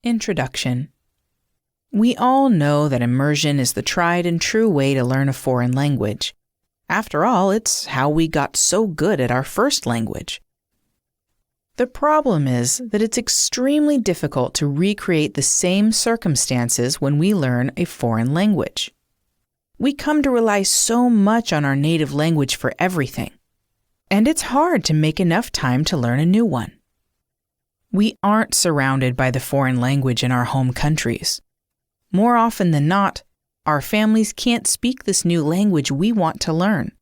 Introduction. We all know that immersion is the tried and true way to learn a foreign language. After all, it's how we got so good at our first language. The problem is that it's extremely difficult to recreate the same circumstances when we learn a foreign language. We come to rely so much on our native language for everything, and it's hard to make enough time to learn a new one. We aren't surrounded by the foreign language in our home countries. More often than not, our families can't speak this new language we want to learn.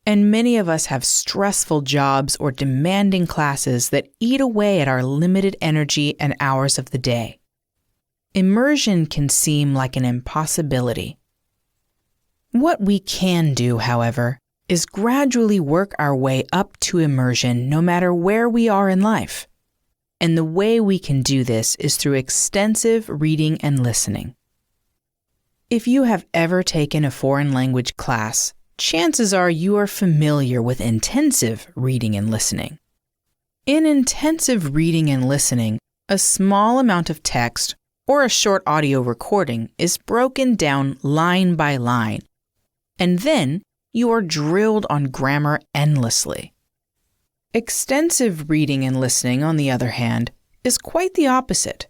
And many of us have stressful jobs or demanding classes that eat away at our limited energy and hours of the day. Immersion can seem like an impossibility. What we can do, however, is gradually work our way up to immersion no matter where we are in life. And the way we can do this is through extensive reading and listening. If you have ever taken a foreign language class, chances are you are familiar with intensive reading and listening. In intensive reading and listening, a small amount of text or a short audio recording is broken down line by line, and then you are drilled on grammar endlessly. Extensive reading and listening, on the other hand, is quite the opposite.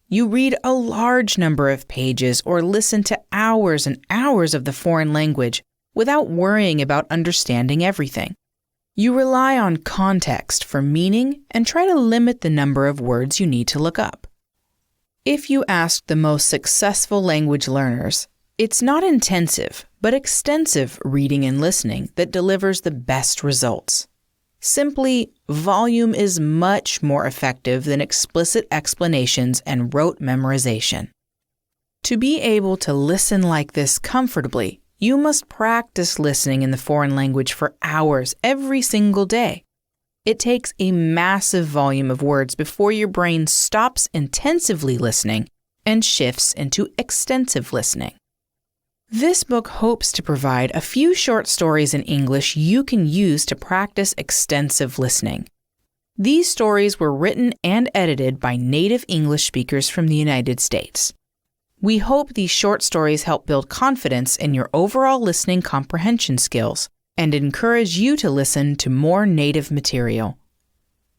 You read a large number of pages or listen to hours and hours of the foreign language without worrying about understanding everything. You rely on context for meaning and try to limit the number of words you need to look up. If you ask the most successful language learners, it's not intensive, but extensive reading and listening that delivers the best results. Simply, volume is much more effective than explicit explanations and rote memorization. To be able to listen like this comfortably, you must practice listening in the foreign language for hours every single day. It takes a massive volume of words before your brain stops intensively listening and shifts into extensive listening. This book hopes to provide a few short stories in English you can use to practice extensive listening. These stories were written and edited by native English speakers from the United States. We hope these short stories help build confidence in your overall listening comprehension skills and encourage you to listen to more native material.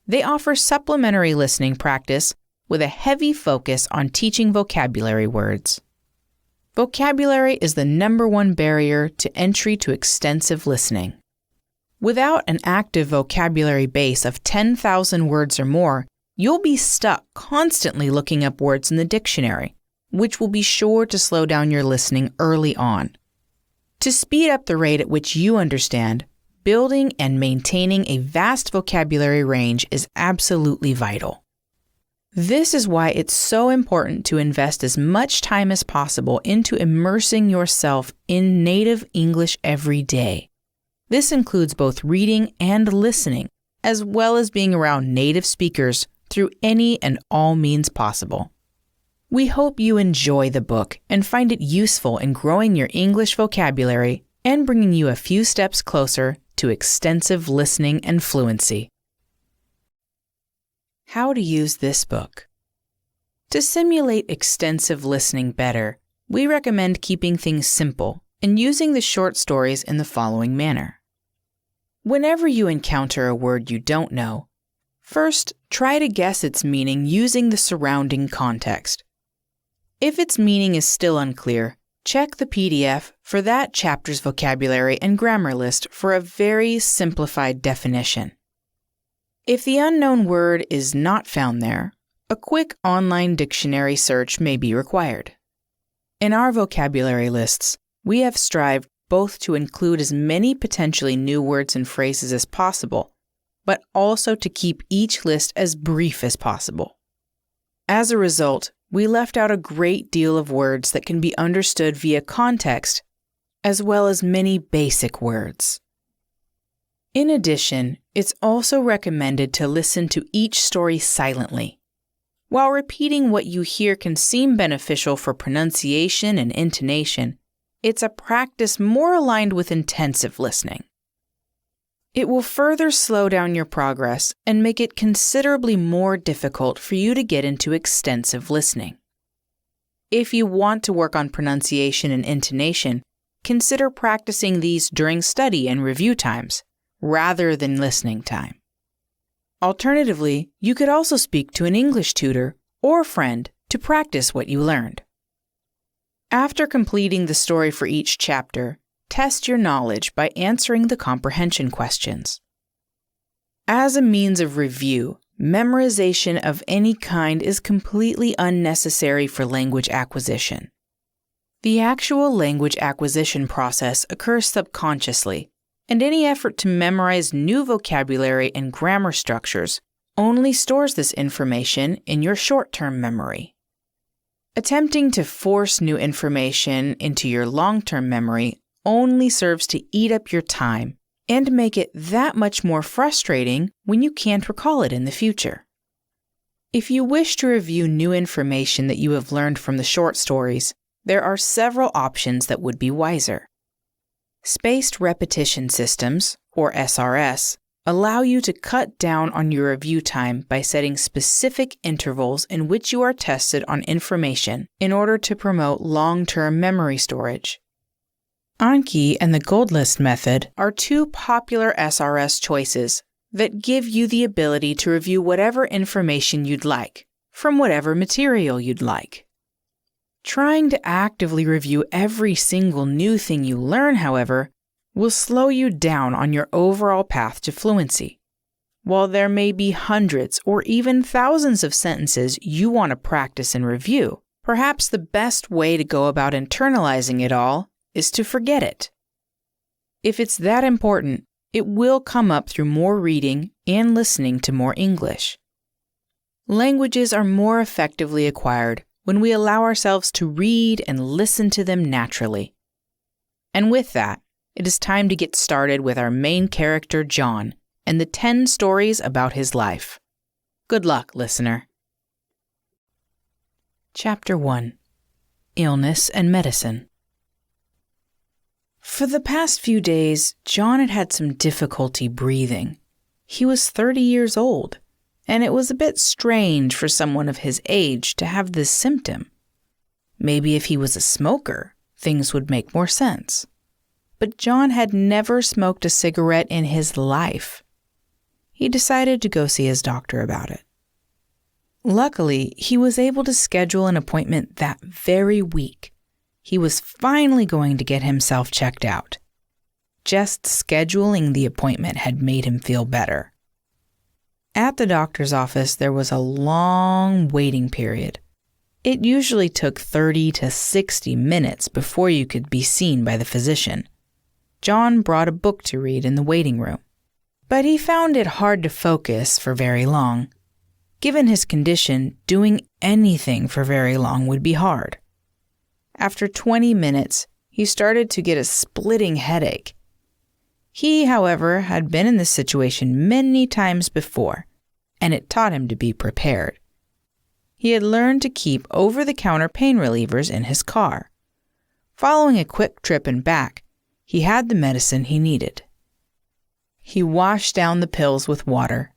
They offer supplementary listening practice with a heavy focus on teaching vocabulary words. Vocabulary is the number one barrier to entry to extensive listening. Without an active vocabulary base of 10,000 words or more, you'll be stuck constantly looking up words in the dictionary, which will be sure to slow down your listening early on. To speed up the rate at which you understand, building and maintaining a vast vocabulary range is absolutely vital. This is why it's so important to invest as much time as possible into immersing yourself in native English every day. This includes both reading and listening, as well as being around native speakers through any and all means possible. We hope you enjoy the book and find it useful in growing your English vocabulary and bringing you a few steps closer to extensive listening and fluency. How to use this book. To simulate extensive listening better, we recommend keeping things simple and using the short stories in the following manner. Whenever you encounter a word you don't know, first try to guess its meaning using the surrounding context. If its meaning is still unclear, check the PDF for that chapter's vocabulary and grammar list for a very simplified definition. If the unknown word is not found there, a quick online dictionary search may be required. In our vocabulary lists, we have strived both to include as many potentially new words and phrases as possible, but also to keep each list as brief as possible. As a result, we left out a great deal of words that can be understood via context, as well as many basic words. In addition, it's also recommended to listen to each story silently. While repeating what you hear can seem beneficial for pronunciation and intonation, it's a practice more aligned with intensive listening. It will further slow down your progress and make it considerably more difficult for you to get into extensive listening. If you want to work on pronunciation and intonation, consider practicing these during study and review times, rather than listening time. Alternatively, you could also speak to an English tutor or friend to practice what you learned. After completing the story for each chapter, test your knowledge by answering the comprehension questions. As a means of review, memorization of any kind is completely unnecessary for language acquisition. The actual language acquisition process occurs subconsciously, and any effort to memorize new vocabulary and grammar structures only stores this information in your short-term memory. Attempting to force new information into your long-term memory only serves to eat up your time and make it that much more frustrating when you can't recall it in the future. If you wish to review new information that you have learned from the short stories, there are several options that would be wiser. Spaced repetition systems, or SRS, allow you to cut down on your review time by setting specific intervals in which you are tested on information in order to promote long-term memory storage. Anki and the Gold List method are two popular SRS choices that give you the ability to review whatever information you'd like, from whatever material you'd like. Trying to actively review every single new thing you learn, however, will slow you down on your overall path to fluency. While there may be hundreds or even thousands of sentences you want to practice and review, perhaps the best way to go about internalizing it all is to forget it. If it's that important, it will come up through more reading and listening to more English. Languages are more effectively acquired when we allow ourselves to read and listen to them naturally. And with that, it is time to get started with our main character, John, and the 10 stories about his life. Good luck, listener. Chapter 1. Illness and Medicine. For the past few days, John had had some difficulty breathing. He was 30 years old, and it was a bit strange for someone of his age to have this symptom. Maybe if he was a smoker, things would make more sense. But John had never smoked a cigarette in his life. He decided to go see his doctor about it. Luckily, he was able to schedule an appointment that very week. He was finally going to get himself checked out. Just scheduling the appointment had made him feel better. At the doctor's office, there was a long waiting period. It usually took 30 to 60 minutes before you could be seen by the physician. John brought a book to read in the waiting room, but he found it hard to focus for very long. Given his condition, doing anything for very long would be hard. After 20 minutes, he started to get a splitting headache. He, however, had been in this situation many times before, and it taught him to be prepared. He had learned to keep over-the-counter pain relievers in his car. Following a quick trip and back, he had the medicine he needed. He washed down the pills with water,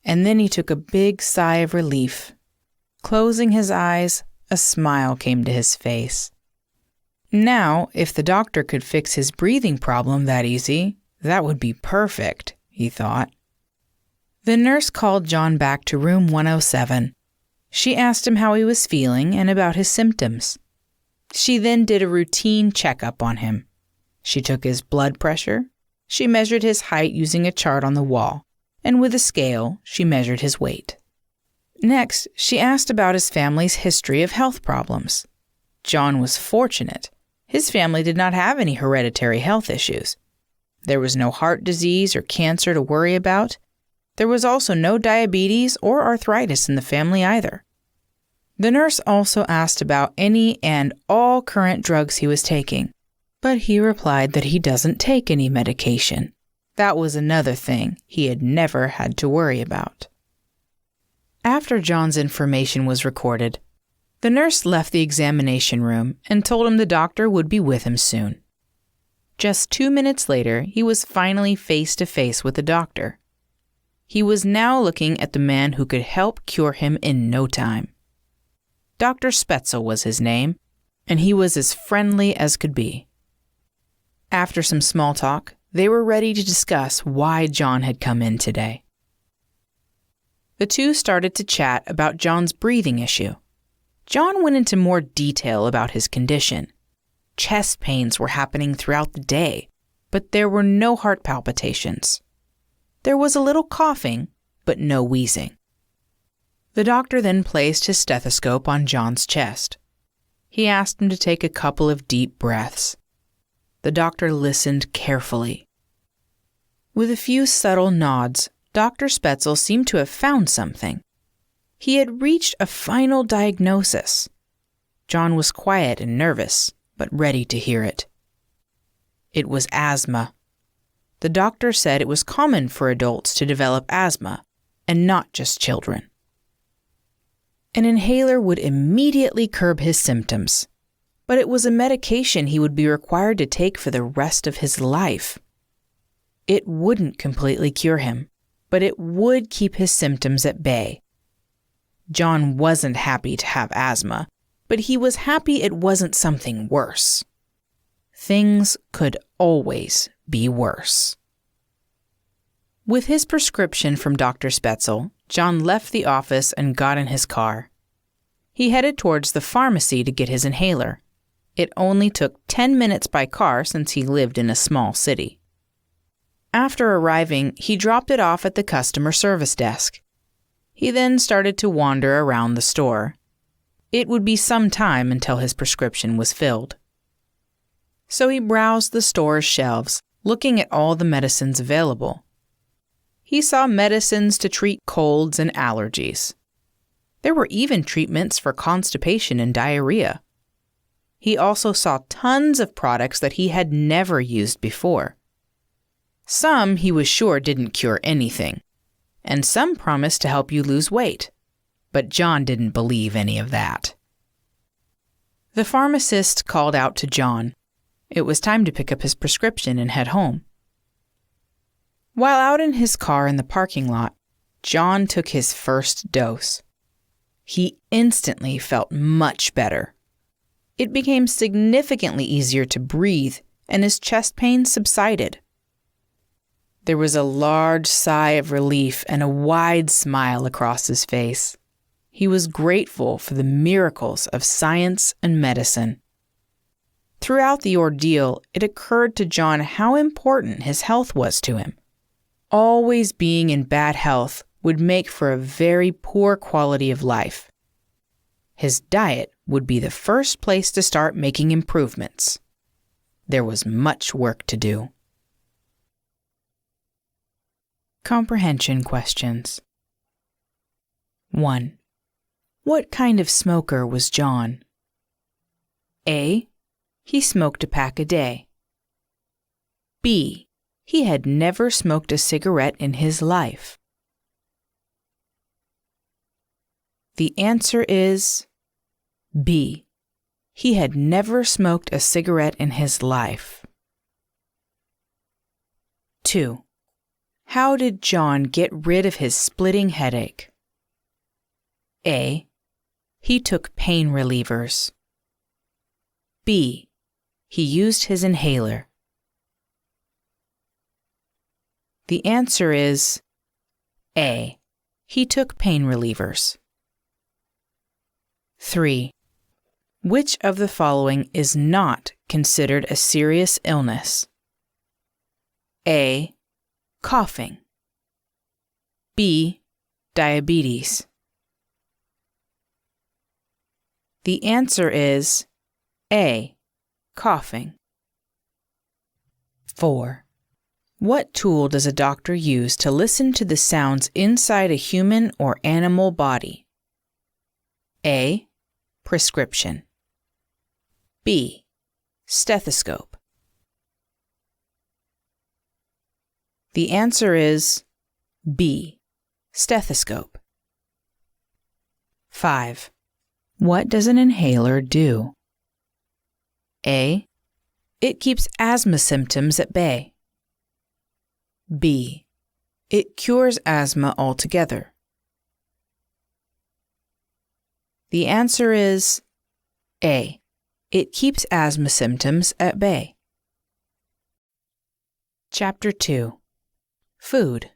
and then he took a big sigh of relief. Closing his eyes, a smile came to his face. Now, if the doctor could fix his breathing problem that easy, that would be perfect, he thought. The nurse called John back to room 107. She asked him how he was feeling and about his symptoms. She then did a routine checkup on him. She took his blood pressure, she measured his height using a chart on the wall, and with a scale, she measured his weight. Next, she asked about his family's history of health problems. John was fortunate. His family did not have any hereditary health issues. There was no heart disease or cancer to worry about. There was also no diabetes or arthritis in the family either. The nurse also asked about any and all current drugs he was taking, but he replied that he doesn't take any medication. That was another thing he had never had to worry about. After John's information was recorded, the nurse left the examination room and told him the doctor would be with him soon. Just 2 minutes later, he was finally face to face with the doctor. He was now looking at the man who could help cure him in no time. Dr. Spetzel was his name, and he was as friendly as could be. After some small talk, they were ready to discuss why John had come in today. The two started to chat about John's breathing issue. John went into more detail about his condition. Chest pains were happening throughout the day, but there were no heart palpitations. There was a little coughing, but no wheezing. The doctor then placed his stethoscope on John's chest. He asked him to take a couple of deep breaths. The doctor listened carefully. With a few subtle nods, Dr. Spetzel seemed to have found something. He had reached a final diagnosis. John was quiet and nervous, but ready to hear it. It was asthma. The doctor said it was common for adults to develop asthma, and not just children. An inhaler would immediately curb his symptoms, but it was a medication he would be required to take for the rest of his life. It wouldn't completely cure him, but it would keep his symptoms at bay. John wasn't happy to have asthma, but he was happy it wasn't something worse. Things could always be worse. With his prescription from Dr. Spetzel, John left the office and got in his car. He headed towards the pharmacy to get his inhaler. It only took 10 minutes by car since he lived in a small city. After arriving, he dropped it off at the customer service desk. He then started to wander around the store. It would be some time until his prescription was filled. So he browsed the store's shelves, looking at all the medicines available. He saw medicines to treat colds and allergies. There were even treatments for constipation and diarrhea. He also saw tons of products that he had never used before. Some he was sure didn't cure anything, and some promised to help you lose weight. But John didn't believe any of that. The pharmacist called out to John. It was time to pick up his prescription and head home. While out in his car in the parking lot, John took his first dose. He instantly felt much better. It became significantly easier to breathe, and his chest pain subsided. There was a large sigh of relief and a wide smile across his face. He was grateful for the miracles of science and medicine. Throughout the ordeal, it occurred to John how important his health was to him. Always being in bad health would make for a very poor quality of life. His diet would be the first place to start making improvements. There was much work to do. Comprehension questions. 1. What kind of smoker was John? A. He smoked a pack a day. B. He had never smoked a cigarette in his life. The answer is B. He had never smoked a cigarette in his life. 2. How did John get rid of his splitting headache? A. He took pain relievers. B. He used his inhaler. The answer is A. He took pain relievers. 3. Which of the following is not considered a serious illness? A. Coughing. B. Diabetes. The answer is A. Coughing. 4. What tool does a doctor use to listen to the sounds inside a human or animal body? A. Prescription. B. Stethoscope. The answer is B. Stethoscope. 5. What does an inhaler do? A. It keeps asthma symptoms at bay. B. It cures asthma altogether. The answer is A. It keeps asthma symptoms at bay. Chapter 2. Food.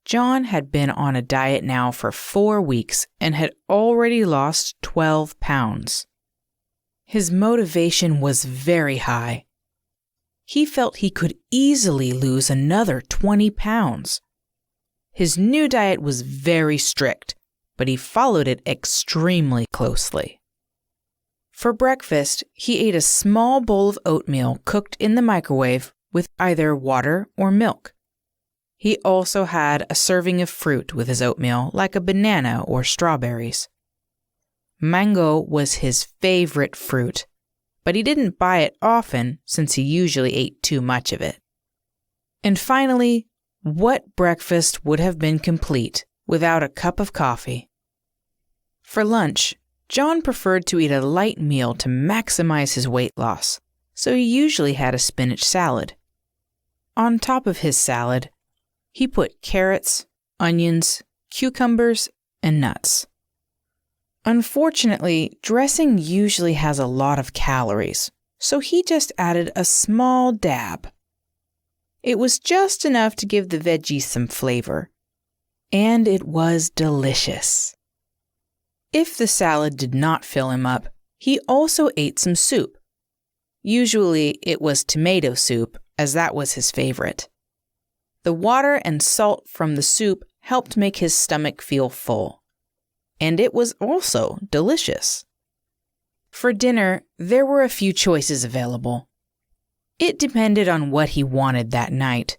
John had been on a diet now for 4 weeks and had already lost 12 pounds. His motivation was very high. He felt he could easily lose another 20 pounds. His new diet was very strict, but he followed it extremely closely. For breakfast, he ate a small bowl of oatmeal cooked in the microwave with either water or milk. He also had a serving of fruit with his oatmeal, like a banana or strawberries. Mango was his favorite fruit, but he didn't buy it often since he usually ate too much of it. And finally, what breakfast would have been complete without a cup of coffee? For lunch, John preferred to eat a light meal to maximize his weight loss, so he usually had a spinach salad. On top of his salad, he put carrots, onions, cucumbers, and nuts. Unfortunately, dressing usually has a lot of calories, so he just added a small dab. It was just enough to give the veggies some flavor, and it was delicious. If the salad did not fill him up, he also ate some soup. Usually it was tomato soup, as that was his favorite. The water and salt from the soup helped make his stomach feel full. And it was also delicious. For dinner, there were a few choices available. It depended on what he wanted that night.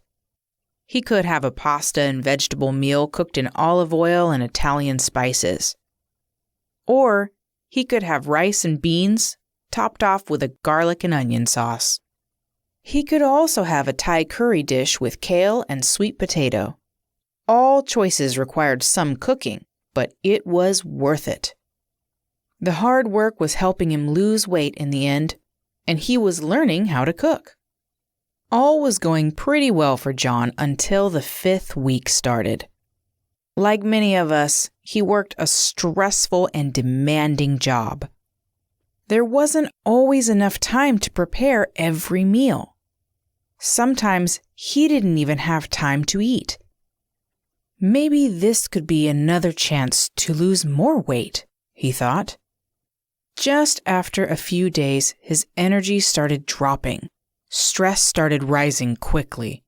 He could have a pasta and vegetable meal cooked in olive oil and Italian spices. Or he could have rice and beans topped off with a garlic and onion sauce. He could also have a Thai curry dish with kale and sweet potato. All choices required some cooking, but it was worth it. The hard work was helping him lose weight in the end, and he was learning how to cook. All was going pretty well for John until the 5th week started. Like many of us, he worked a stressful and demanding job. There wasn't always enough time to prepare every meal. Sometimes he didn't even have time to eat. Maybe this could be another chance to lose more weight, he thought. Just after a few days, his energy started dropping. Stress started rising quickly.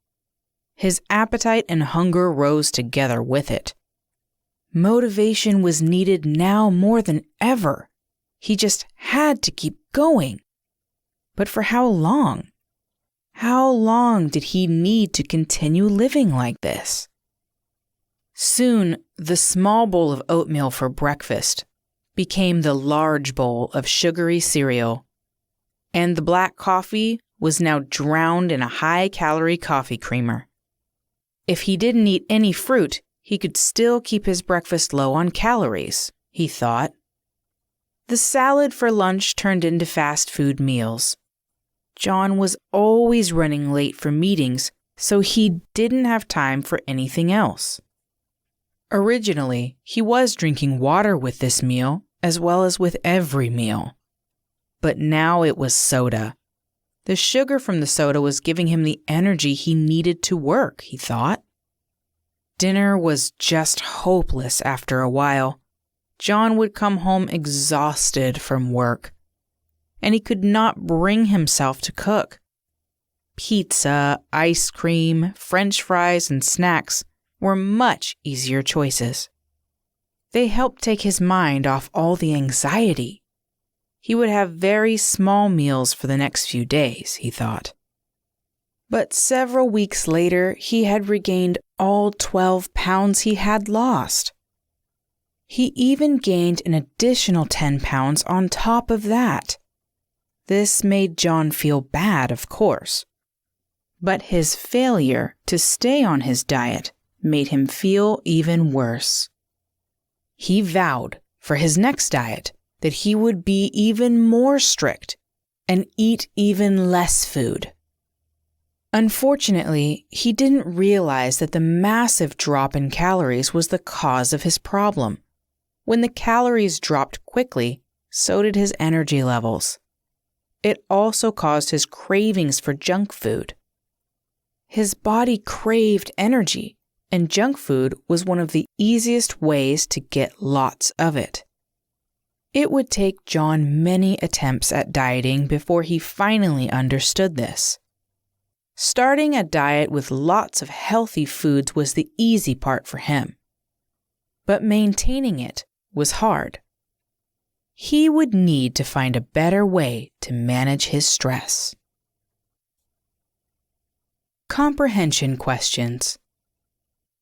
His appetite and hunger rose together with it. Motivation was needed now more than ever. He just had to keep going. But for how long? How long did he need to continue living like this? Soon, the small bowl of oatmeal for breakfast became the large bowl of sugary cereal, and the black coffee was now drowned in a high-calorie coffee creamer. If he didn't eat any fruit, he could still keep his breakfast low on calories, he thought. The salad for lunch turned into fast food meals. John was always running late for meetings, so he didn't have time for anything else. Originally, he was drinking water with this meal, as well as with every meal. But now it was soda. The sugar from the soda was giving him the energy he needed to work, he thought. Dinner was just hopeless after a while. John would come home exhausted from work, and he could not bring himself to cook. Pizza, ice cream, French fries, and snacks were much easier choices. They helped take his mind off all the anxiety. He would have very small meals for the next few days, he thought. But several weeks later, he had regained all 12 pounds he had lost. He even gained an additional 10 pounds on top of that. This made John feel bad, of course. But his failure to stay on his diet made him feel even worse. He vowed for his next diet that he would be even more strict and eat even less food. Unfortunately, he didn't realize that the massive drop in calories was the cause of his problem. When the calories dropped quickly, so did his energy levels. It also caused his cravings for junk food. His body craved energy, and junk food was one of the easiest ways to get lots of it. It would take John many attempts at dieting before he finally understood this. Starting a diet with lots of healthy foods was the easy part for him. But maintaining it was hard. He would need to find a better way to manage his stress. Comprehension questions.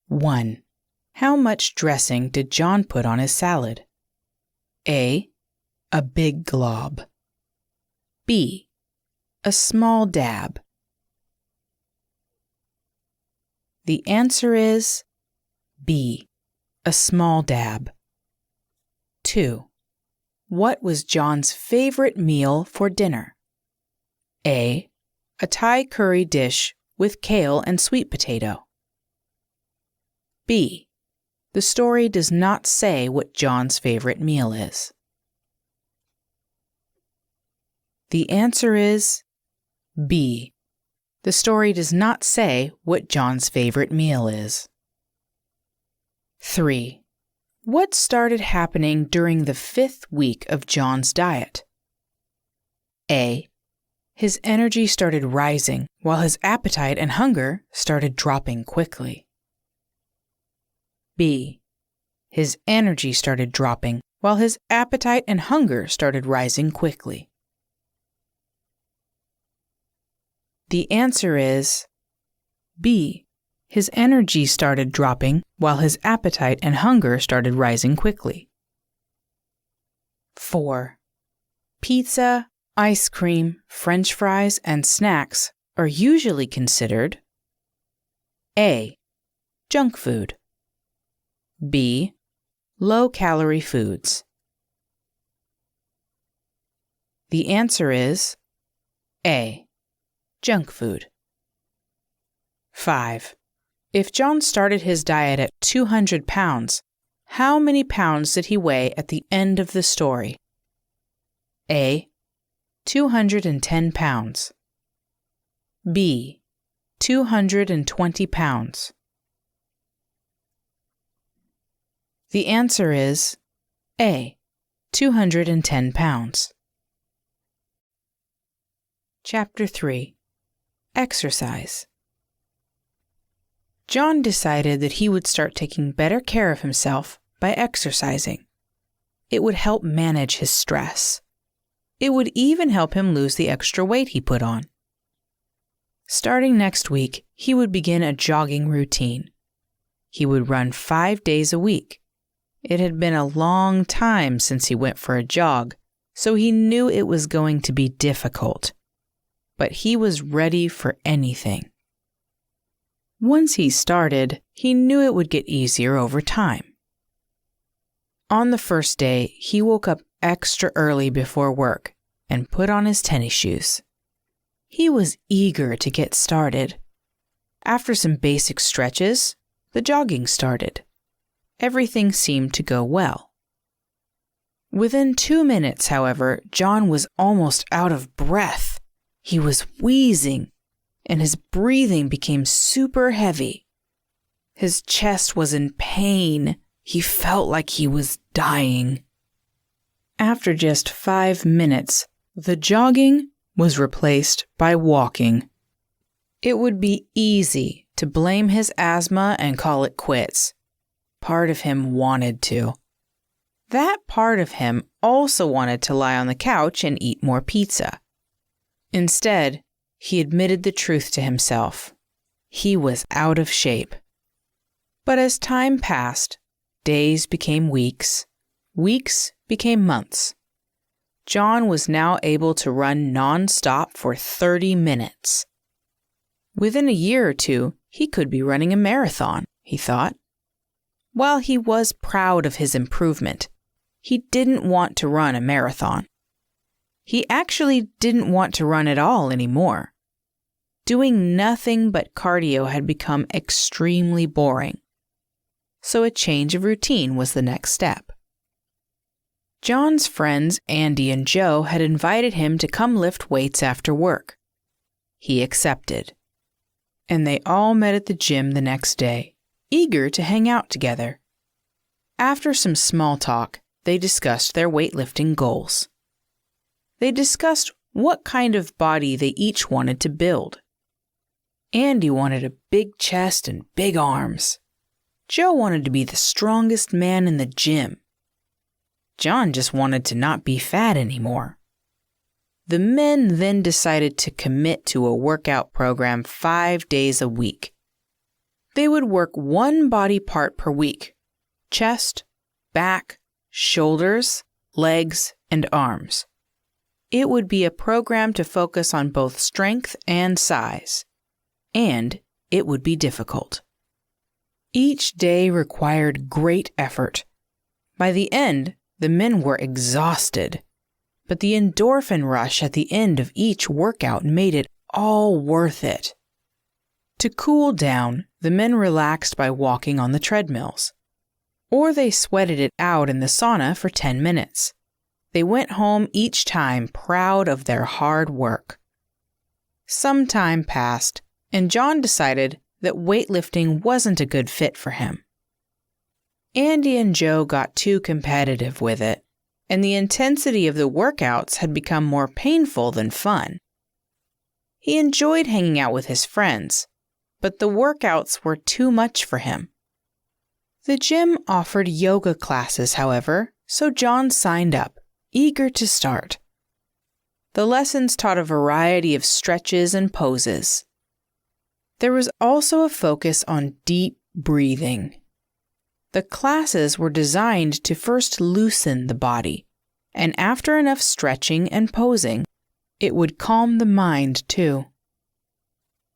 1. How much dressing did John put on his salad? A. A big glob. B. A small dab. The answer is B. A small dab. 2. What was John's favorite meal for dinner? A. A Thai curry dish with kale and sweet potato. B. The story does not say what John's favorite meal is. The answer is B. The story does not say what John's favorite meal is. 3. What started happening during the 5th week of John's diet? A. His energy started rising while his appetite and hunger started dropping quickly. B. His energy started dropping while his appetite and hunger started rising quickly. The answer is B. His energy started dropping while his appetite and hunger started rising quickly. 4. Pizza, ice cream, French fries, and snacks are usually considered A. Junk food. B. Low-calorie foods. The answer is A. Junk food. 5. If John started his diet at 200 pounds, how many pounds did he weigh at the end of the story? A. 210 pounds. B. 220 pounds. The answer is A. 210 pounds. Chapter 3. Exercise. John decided that he would start taking better care of himself by exercising. It would help manage his stress. It would even help him lose the extra weight he put on. Starting next week, he would begin a jogging routine. He would run 5 days a week. It had been a long time since he went for a jog, so he knew it was going to be difficult. But he was ready for anything. Once he started, he knew it would get easier over time. On the first day, he woke up extra early before work and put on his tennis shoes. He was eager to get started. After some basic stretches, the jogging started. Everything seemed to go well. Within 2 minutes, however, John was almost out of breath. He was wheezing, and his breathing became super heavy. His chest was in pain. He felt like he was dying. After just 5 minutes, the jogging was replaced by walking. It would be easy to blame his asthma and call it quits. Part of him wanted to. That part of him also wanted to lie on the couch and eat more pizza. Instead, he admitted the truth to himself. He was out of shape. But as time passed, days became weeks. Weeks became months. John was now able to run non-stop for 30 minutes. Within a year or two, he could be running a marathon, he thought. While he was proud of his improvement, he didn't want to run a marathon. He actually didn't want to run at all anymore. Doing nothing but cardio had become extremely boring. So a change of routine was the next step. John's friends Andy and Joe had invited him to come lift weights after work. He accepted. And they all met at the gym the next day, eager to hang out together. After some small talk, they discussed their weightlifting goals. They discussed what kind of body they each wanted to build. Andy wanted a big chest and big arms. Joe wanted to be the strongest man in the gym. John just wanted to not be fat anymore. The men then decided to commit to a workout program 5 days a week. They would work one body part per week: chest, back, shoulders, legs, and arms. It would be a program to focus on both strength and size. And it would be difficult. Each day required great effort. By the end, the men were exhausted, but the endorphin rush at the end of each workout made it all worth it. To cool down, the men relaxed by walking on the treadmills, or they sweated it out in the sauna for 10 minutes. They went home each time proud of their hard work. Some time passed, and John decided that weightlifting wasn't a good fit for him. Andy and Joe got too competitive with it, and the intensity of the workouts had become more painful than fun. He enjoyed hanging out with his friends, but the workouts were too much for him. The gym offered yoga classes, however, so John signed up, eager to start. The lessons taught a variety of stretches and poses. There was also a focus on deep breathing. The classes were designed to first loosen the body, and after enough stretching and posing, it would calm the mind too.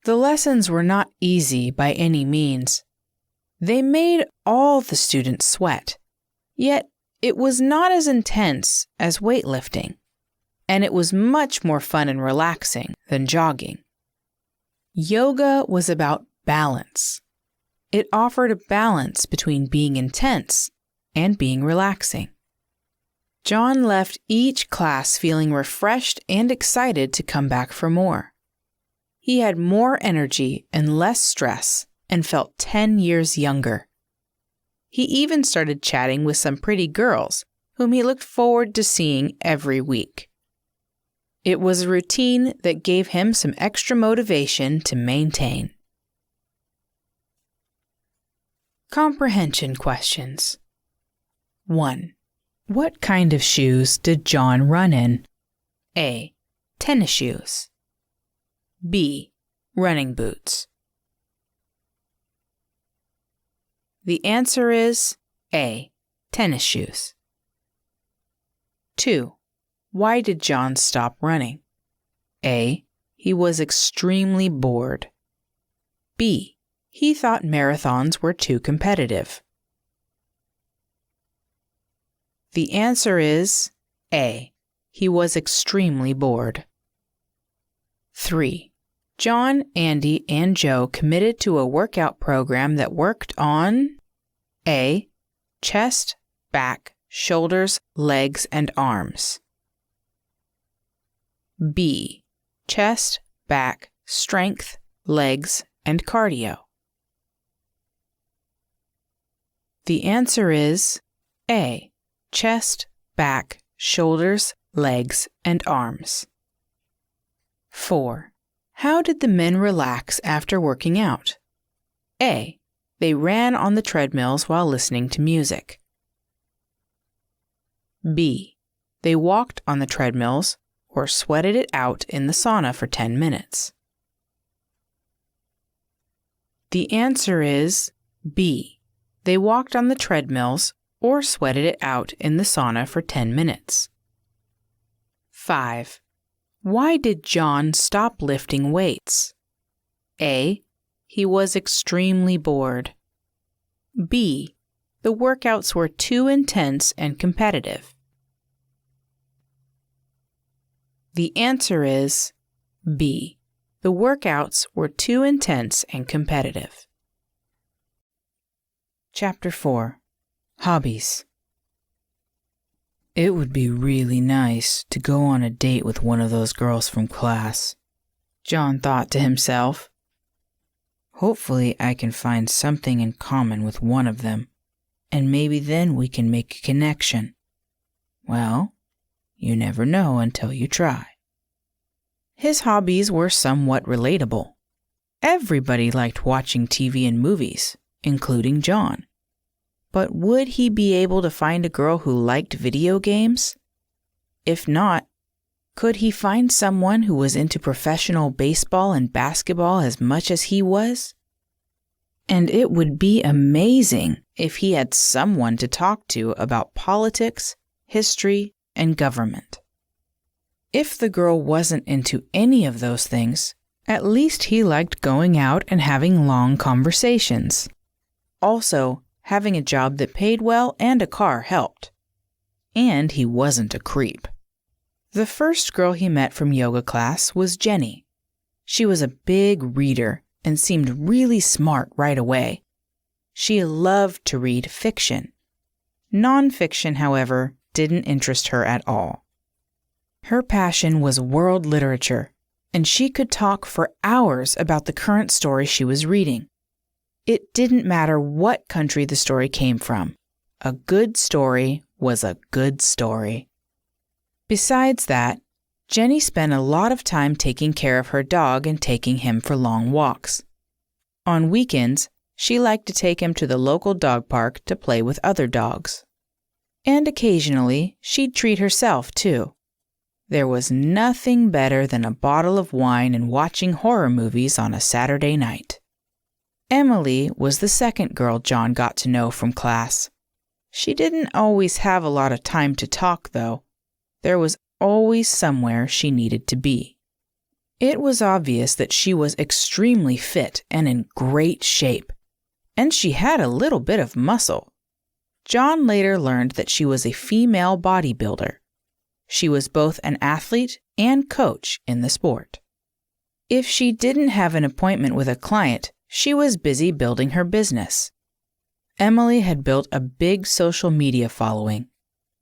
The lessons were not easy by any means. They made all the students sweat, yet it was not as intense as weightlifting, and it was much more fun and relaxing than jogging. Yoga was about balance. It offered a balance between being intense and being relaxing. John left each class feeling refreshed and excited to come back for more. He had more energy and less stress and felt 10 years younger. He even started chatting with some pretty girls whom he looked forward to seeing every week. It was a routine that gave him some extra motivation to maintain. Comprehension questions. 1. What kind of shoes did John run in? A. Tennis shoes. B. Running boots. The answer is A. Tennis shoes. 2. Why did John stop running? A. He was extremely bored. B. He thought marathons were too competitive. The answer is A. He was extremely bored. 3. John, Andy, and Joe committed to a workout program that worked on A. Chest, back, shoulders, legs, and arms. B. Chest, back, strength, legs, and cardio. The answer is A. Chest, back, shoulders, legs, and arms. 4. How did the men relax after working out? A. They ran on the treadmills while listening to music. B. They walked on the treadmills or sweated it out in the sauna for 10 minutes. The answer is B. They walked on the treadmills or sweated it out in the sauna for 10 minutes. 5. Why did John stop lifting weights? A. He was extremely bored. B. The workouts were too intense and competitive. The answer is B. The workouts were too intense and competitive. Chapter 4. Hobbies. It would be really nice to go on a date with one of those girls from class, John thought to himself. Hopefully I can find something in common with one of them, and maybe then we can make a connection. Well, you never know until you try. His hobbies were somewhat relatable. Everybody liked watching TV and movies, including John. But would he be able to find a girl who liked video games? If not, could he find someone who was into professional baseball and basketball as much as he was? And it would be amazing if he had someone to talk to about politics, history, and government. If the girl wasn't into any of those things, at least he liked going out and having long conversations. Also, having a job that paid well and a car helped. And he wasn't a creep. The first girl he met from yoga class was Jenny. She was a big reader and seemed really smart right away. She loved to read fiction. Non-fiction, however, didn't interest her at all. Her passion was world literature, and she could talk for hours about the current story she was reading. It didn't matter what country the story came from. A good story was a good story. Besides that, Jenny spent a lot of time taking care of her dog and taking him for long walks. On weekends, she liked to take him to the local dog park to play with other dogs. And occasionally, she'd treat herself, too. There was nothing better than a bottle of wine and watching horror movies on a Saturday night. Emily was the second girl John got to know from class. She didn't always have a lot of time to talk, though. There was always somewhere she needed to be. It was obvious that she was extremely fit and in great shape, and she had a little bit of muscle. John later learned that she was a female bodybuilder. She was both an athlete and coach in the sport. If she didn't have an appointment with a client, she was busy building her business. Emily had built a big social media following.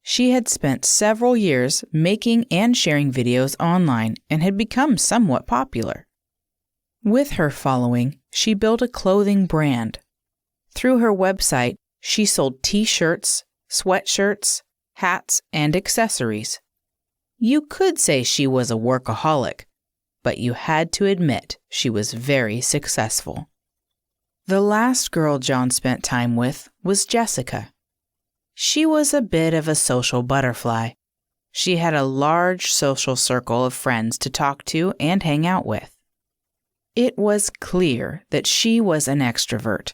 She had spent several years making and sharing videos online and had become somewhat popular. With her following, she built a clothing brand. Through her website, she sold t-shirts, sweatshirts, hats, and accessories. You could say she was a workaholic, but you had to admit she was very successful. The last girl John spent time with was Jessica. She was a bit of a social butterfly. She had a large social circle of friends to talk to and hang out with. It was clear that she was an extrovert.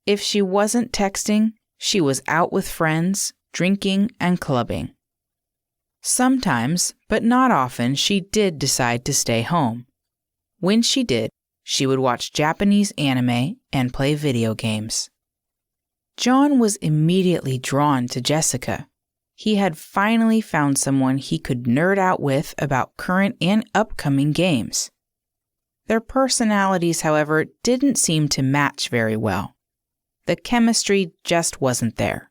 If she wasn't texting, she was out with friends, drinking, and clubbing. Sometimes, but not often, she did decide to stay home. When she did, she would watch Japanese anime and play video games. John was immediately drawn to Jessica. He had finally found someone he could nerd out with about current and upcoming games. Their personalities, however, didn't seem to match very well. The chemistry just wasn't there.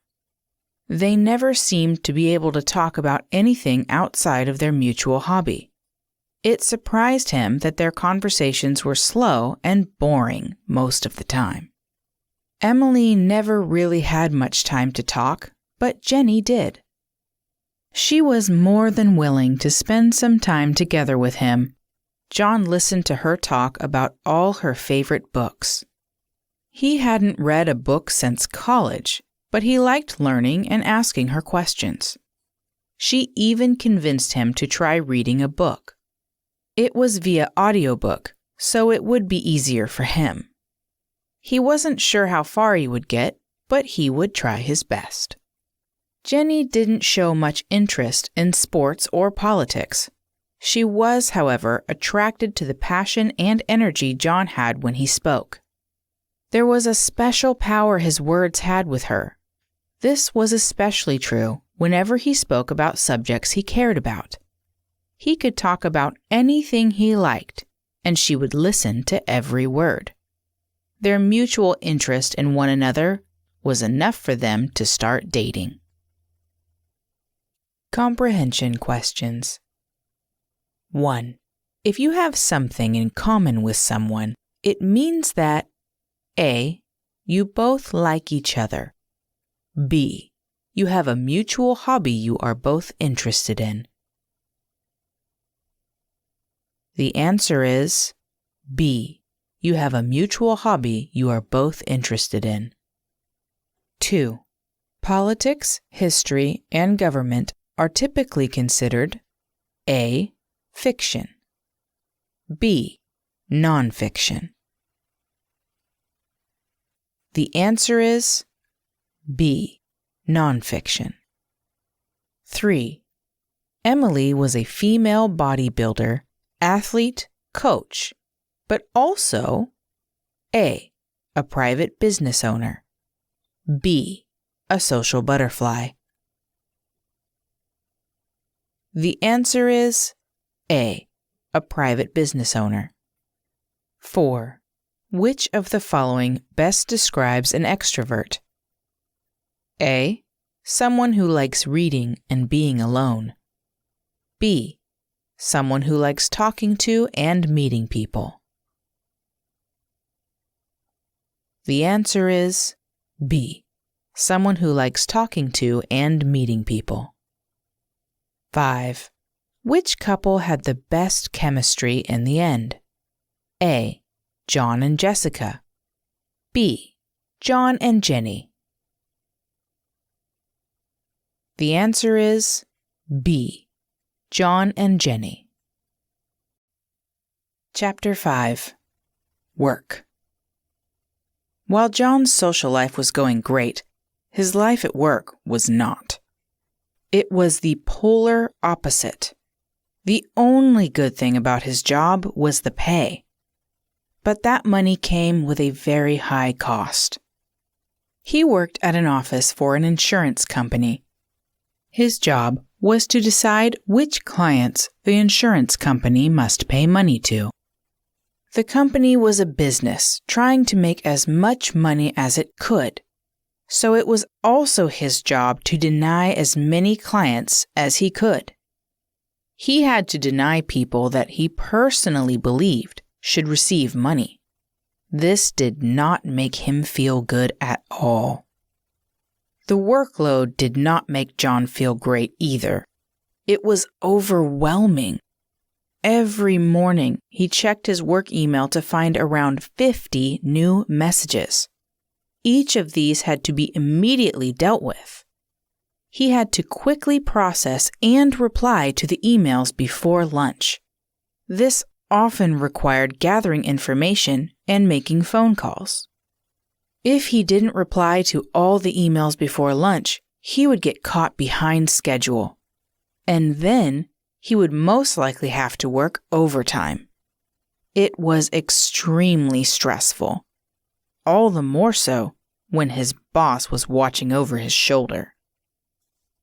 They never seemed to be able to talk about anything outside of their mutual hobby. It surprised him that their conversations were slow and boring most of the time. Emily never really had much time to talk, but Jenny did. She was more than willing to spend some time together with him. John listened to her talk about all her favorite books. He hadn't read a book since college, but he liked learning and asking her questions. She even convinced him to try reading a book. It was via audiobook, so it would be easier for him. He wasn't sure how far he would get, but he would try his best. Jenny didn't show much interest in sports or politics. She was, however, attracted to the passion and energy John had when he spoke. There was a special power his words had with her. This was especially true whenever he spoke about subjects he cared about. he could talk about anything he liked, and she would listen to every word. Their mutual interest in one another was enough for them to start dating. Comprehension questions. 1. If you have something in common with someone, it means that A. You both like each other. B. You have a mutual hobby you are both interested in. The answer is B. You have a mutual hobby you are both interested in. 2. Politics, history, and government are typically considered A. Fiction. B. Nonfiction. The answer is B. Nonfiction. 3. Emily was a female bodybuilder, athlete, coach, but also A. A private business owner. B. A social butterfly. The answer is A. A private business owner. 4. Which of the following best describes an extrovert? A. Someone who likes reading and being alone. B. Someone who likes talking to and meeting people. The answer is B. Someone who likes talking to and meeting people. 5. Which couple had the best chemistry in the end? A. John and Jessica. B. John and Jenny. The answer is B. John and Jenny. Chapter 5. Work. While John's social life was going great, his life at work was not. It was the polar opposite. The only good thing about his job was the pay. But that money came with a very high cost. He worked at an office for an insurance company. His job was to decide which clients the insurance company must pay money to. The company was a business trying to make as much money as it could, so it was also his job to deny as many clients as he could. He had to deny people that he personally believed should receive money. This did not make him feel good at all. The workload did not make John feel great either. It was overwhelming. Every morning, he checked his work email to find around 50 new messages. Each of these had to be immediately dealt with. He had to quickly process and reply to the emails before lunch. This often required gathering information and making phone calls. If he didn't reply to all the emails before lunch, he would get caught behind schedule. And then he would most likely have to work overtime. It was extremely stressful. All the more so when his boss was watching over his shoulder.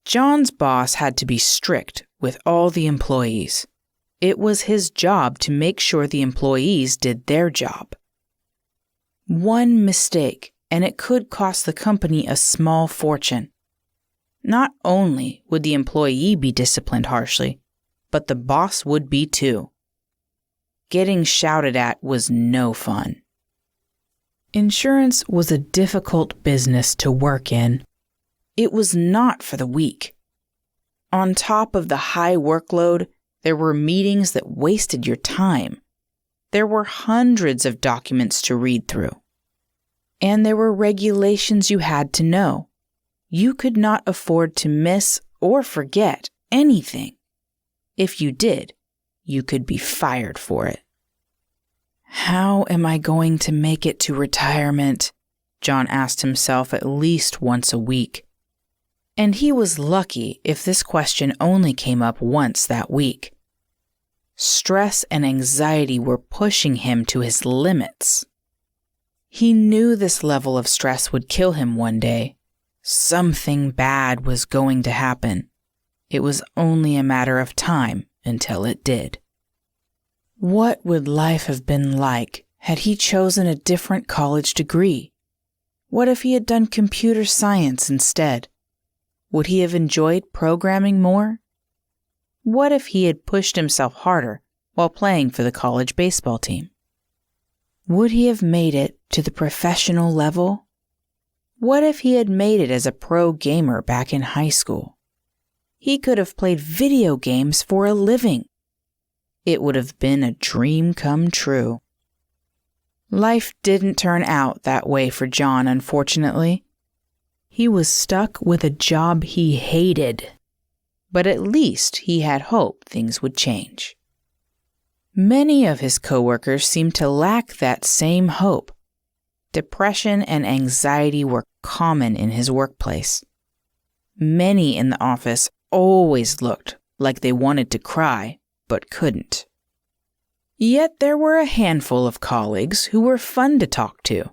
John's boss had to be strict with all the employees. It was his job to make sure the employees did their job. One mistake, and it could cost the company a small fortune. Not only would the employee be disciplined harshly, but the boss would be too. Getting shouted at was no fun. Insurance was a difficult business to work in. It was not for the weak. On top of the high workload, there were meetings that wasted your time. There were hundreds of documents to read through. And there were regulations you had to know. You could not afford to miss or forget anything. If you did, you could be fired for it. How am I going to make it to retirement? John asked himself at least once a week. And he was lucky if this question only came up once that week. Stress and anxiety were pushing him to his limits. He knew this level of stress would kill him one day. Something bad was going to happen. It was only a matter of time until it did. What would life have been like had he chosen a different college degree? What if he had done computer science instead? Would he have enjoyed programming more? What if he had pushed himself harder while playing for the college baseball team? Would he have made it to the professional level? What if he had made it as a pro gamer back in high school? He could have played video games for a living. It would have been a dream come true. Life didn't turn out that way for John, unfortunately. He was stuck with a job he hated, but at least he had hope things would change. Many of his coworkers seemed to lack that same hope. Depression and anxiety were common in his workplace. Many in the office always looked like they wanted to cry, but couldn't. Yet there were a handful of colleagues who were fun to talk to.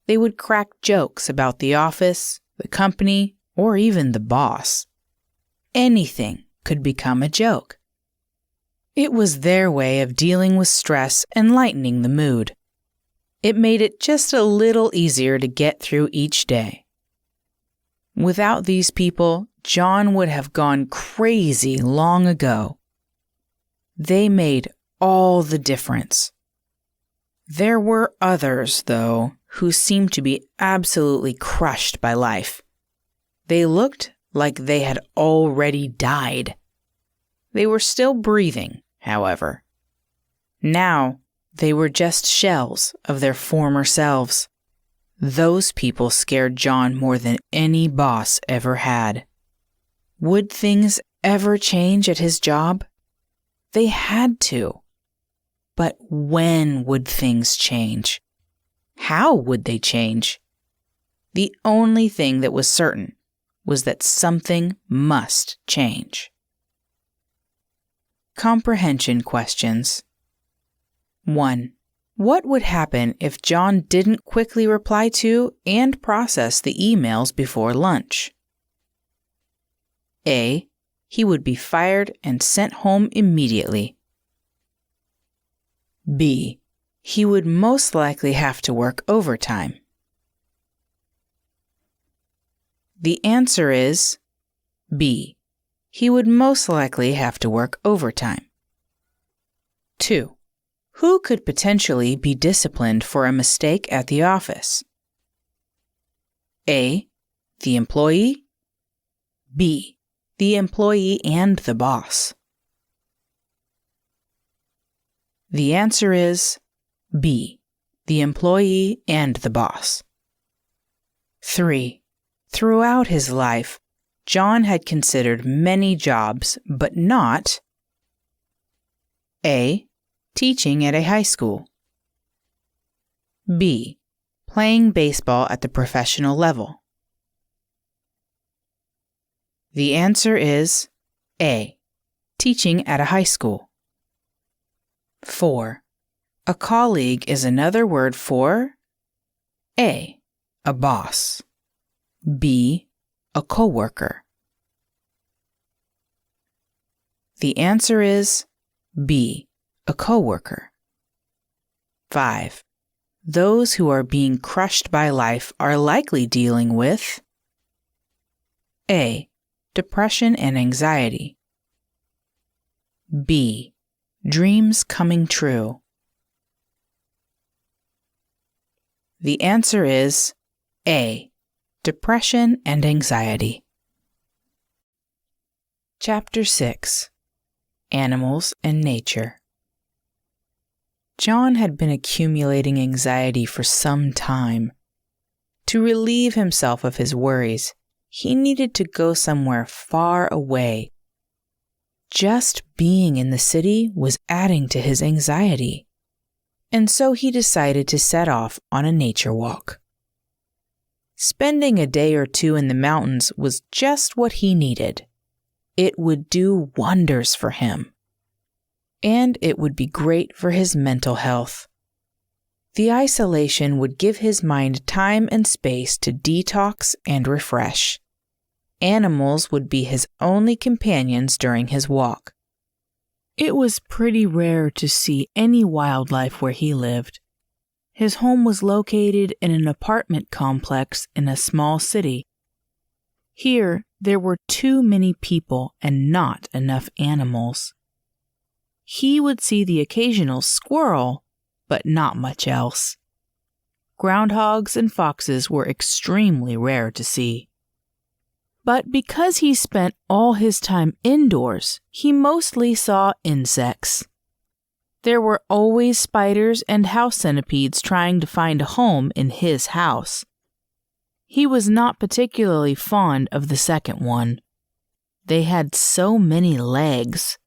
They would crack jokes about the office, the company, or even the boss. Anything could become a joke. It was their way of dealing with stress and lightening the mood. It made it just a little easier to get through each day. Without these people, John would have gone crazy long ago. They made all the difference. There were others, though, who seemed to be absolutely crushed by life. They looked like they had already died. They were still breathing, however. Now, they were just shells of their former selves. Those people scared John more than any boss ever had. Would things ever change at his job? They had to. But when would things change? How would they change? The only thing that was certain was that something must change. Comprehension questions. 1. What would happen if John didn't quickly reply to and process the emails before lunch? A. He would be fired and sent home immediately. B. He would most likely have to work overtime. The answer is B. He would most likely have to work overtime. 2. Who could potentially be disciplined for a mistake at the office? A. The employee. B. The employee and the boss. The answer is B. The employee and the boss. 3. Throughout his life, John had considered many jobs, but not A. Teaching at a high school. B. Playing baseball at the professional level. The answer is A. Teaching at a high school. 4. A colleague is another word for A. A boss. B. A coworker. The answer is B. A coworker. 5. Those who are being crushed by life are likely dealing with A. Depression and anxiety. B. Dreams coming true. The answer is A. Depression and anxiety. Chapter 6. Animals and Nature. John had been accumulating anxiety for some time. To relieve himself of his worries, he needed to go somewhere far away. Just being in the city was adding to his anxiety, and so he decided to set off on a nature walk. Spending a day or two in the mountains was just what he needed. It would do wonders for him. And it would be great for his mental health. The isolation would give his mind time and space to detox and refresh. Animals would be his only companions during his walk. It was pretty rare to see any wildlife where he lived. His home was located in an apartment complex in a small city. Here, there were too many people and not enough animals. He would see the occasional squirrel, but not much else. Groundhogs and foxes were extremely rare to see. But because he spent all his time indoors, he mostly saw insects. There were always spiders and house centipedes trying to find a home in his house. He was not particularly fond of the second one. They had so many legs,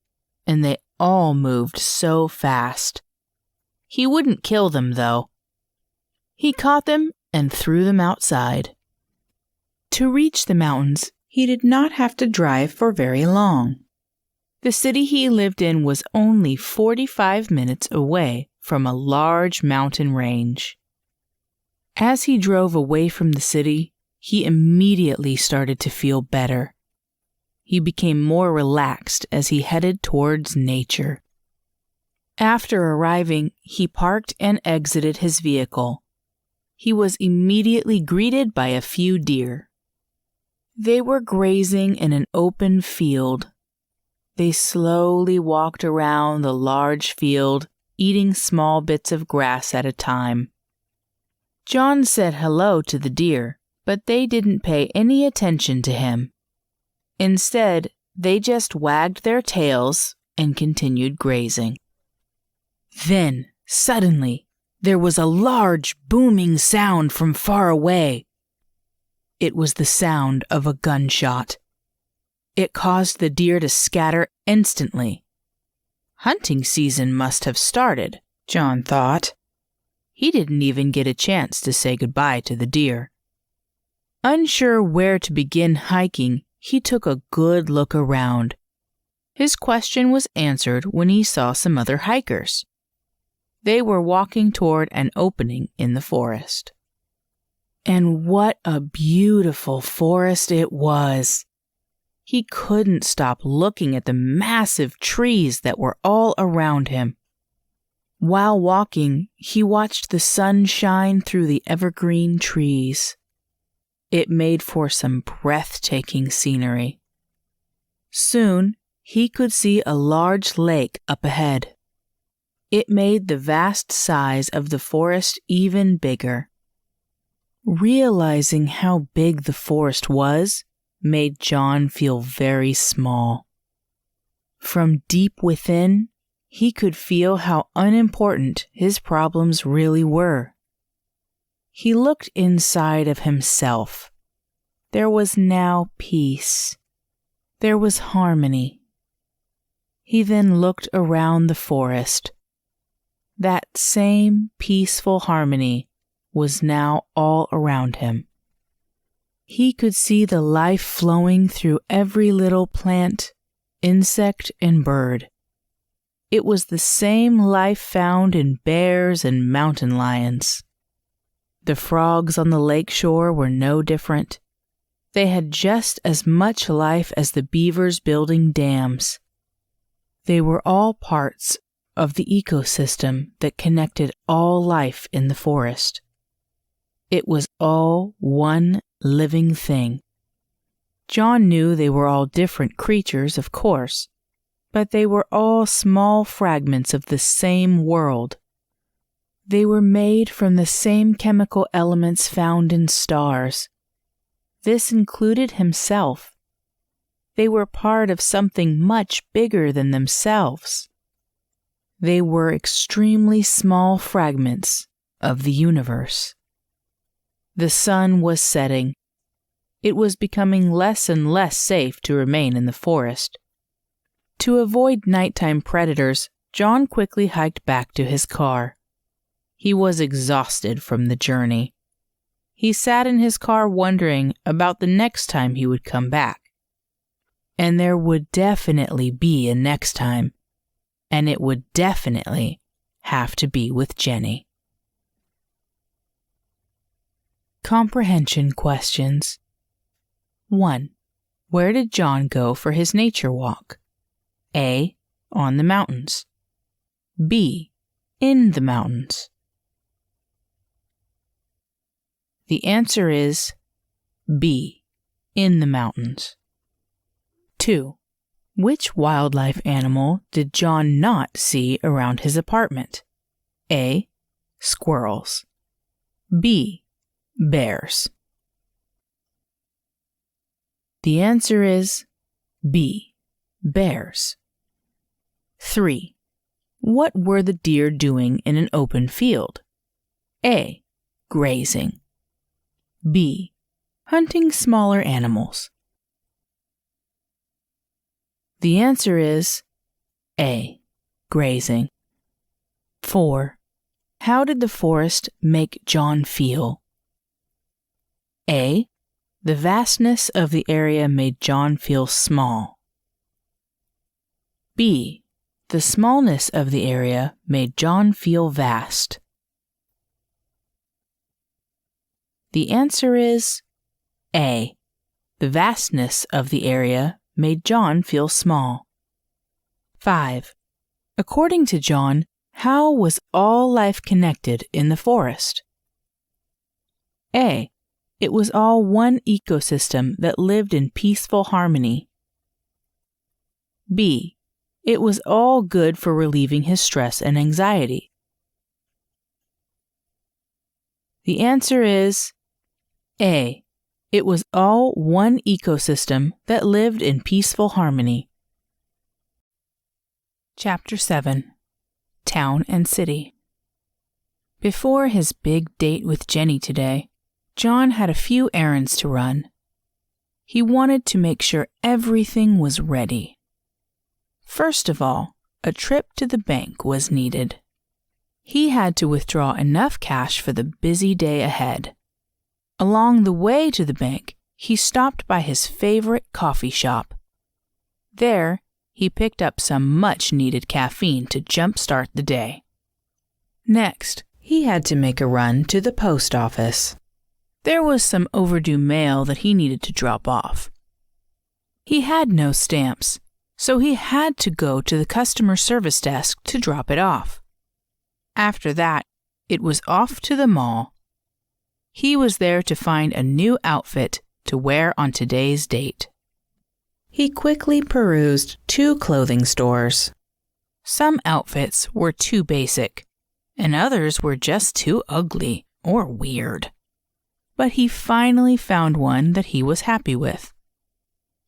and they all moved so fast. He wouldn't kill them, though. He caught them and threw them outside. To reach the mountains, he did not have to drive for very long. The city he lived in was only 45 minutes away from a large mountain range. As he drove away from the city, he immediately started to feel better. He became more relaxed as he headed towards nature. After arriving, he parked and exited his vehicle. He was immediately greeted by a few deer. They were grazing in an open field. They slowly walked around the large field, eating small bits of grass at a time. John said hello to the deer, but they didn't pay any attention to him. Instead, they just wagged their tails and continued grazing. Then, suddenly, there was a large booming sound from far away. It was the sound of a gunshot. It caused the deer to scatter instantly. Hunting season must have started, John thought. He didn't even get a chance to say goodbye to the deer. Unsure where to begin hiking, he took a good look around. His question was answered when he saw some other hikers. They were walking toward an opening in the forest. And what a beautiful forest it was! He couldn't stop looking at the massive trees that were all around him. While walking, he watched the sun shine through the evergreen trees. It made for some breathtaking scenery. Soon, he could see a large lake up ahead. It made the vast size of the forest even bigger. Realizing how big the forest was made John feel very small. From deep within, he could feel how unimportant his problems really were. He looked inside of himself. There was now peace. There was harmony. He then looked around the forest. That same peaceful harmony was now all around him. He could see the life flowing through every little plant, insect, and bird. It was the same life found in bears and mountain lions. The frogs on the lake shore were no different. They had just as much life as the beavers building dams. They were all parts of the ecosystem that connected all life in the forest. It was all one living thing. John knew they were all different creatures, of course, but they were all small fragments of the same world. They were made from the same chemical elements found in stars. This included himself. They were part of something much bigger than themselves. They were extremely small fragments of the universe. The sun was setting. It was becoming less and less safe to remain in the forest. To avoid nighttime predators, John quickly hiked back to his car. He was exhausted from the journey. He sat in his car wondering about the next time he would come back. And there would definitely be a next time. And it would definitely have to be with Jenny. Comprehension questions. 1. Where did John go for his nature walk? A. on the mountains. B. In the mountains. The answer is B. In the mountains. 2. Which wildlife animal did John not see around his apartment? A. Squirrels. B. Bears. The answer is B. Bears. 3. What were the deer doing in an open field? A. Grazing. B. Hunting smaller animals. The answer is A. Grazing. 4. How did the forest make John feel? A. The vastness of the area made John feel small. B. The smallness of the area made John feel vast. The answer is A. The vastness of the area made John feel small. 5. According to John, how was all life connected in the forest? A. It was all one ecosystem that lived in peaceful harmony. B. It was all good for relieving his stress and anxiety. The answer is A. It was all one ecosystem that lived in peaceful harmony. Chapter 7. Town and City. Before his big date with Jenny today, John had a few errands to run. He wanted to make sure everything was ready. First of all, a trip to the bank was needed. He had to withdraw enough cash for the busy day ahead. Along the way to the bank, he stopped by his favorite coffee shop. There, he picked up some much-needed caffeine to jumpstart the day. Next, he had to make a run to the post office. There was some overdue mail that he needed to drop off. He had no stamps, so he had to go to the customer service desk to drop it off. After that, it was off to the mall. He was there to find a new outfit to wear on today's date. He quickly perused 2 clothing stores. Some outfits were too basic, and others were just too ugly or weird. But he finally found one that he was happy with.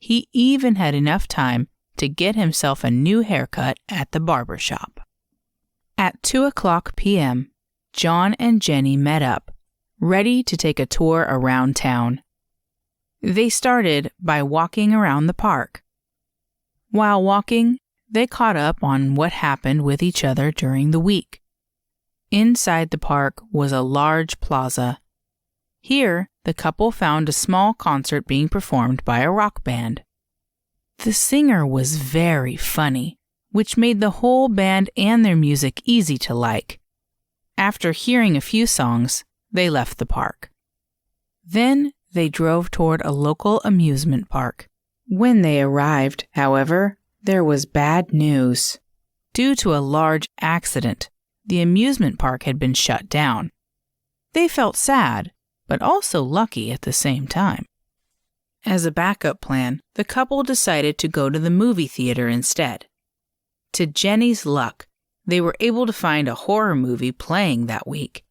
He even had enough time to get himself a new haircut at the barber shop. At 2:00 p.m., John and Jenny met up, ready to take a tour around town. They started by walking around the park. While walking, they caught up on what happened with each other during the week. Inside the park was a large plaza. Here, the couple found a small concert being performed by a rock band. The singer was very funny, which made the whole band and their music easy to like. After hearing a few songs, they left the park. Then they drove toward a local amusement park. When they arrived, however, there was bad news. Due to a large accident, the amusement park had been shut down. They felt sad, but also lucky at the same time. As a backup plan, the couple decided to go to the movie theater instead. To Jenny's luck, they were able to find a horror movie playing that week.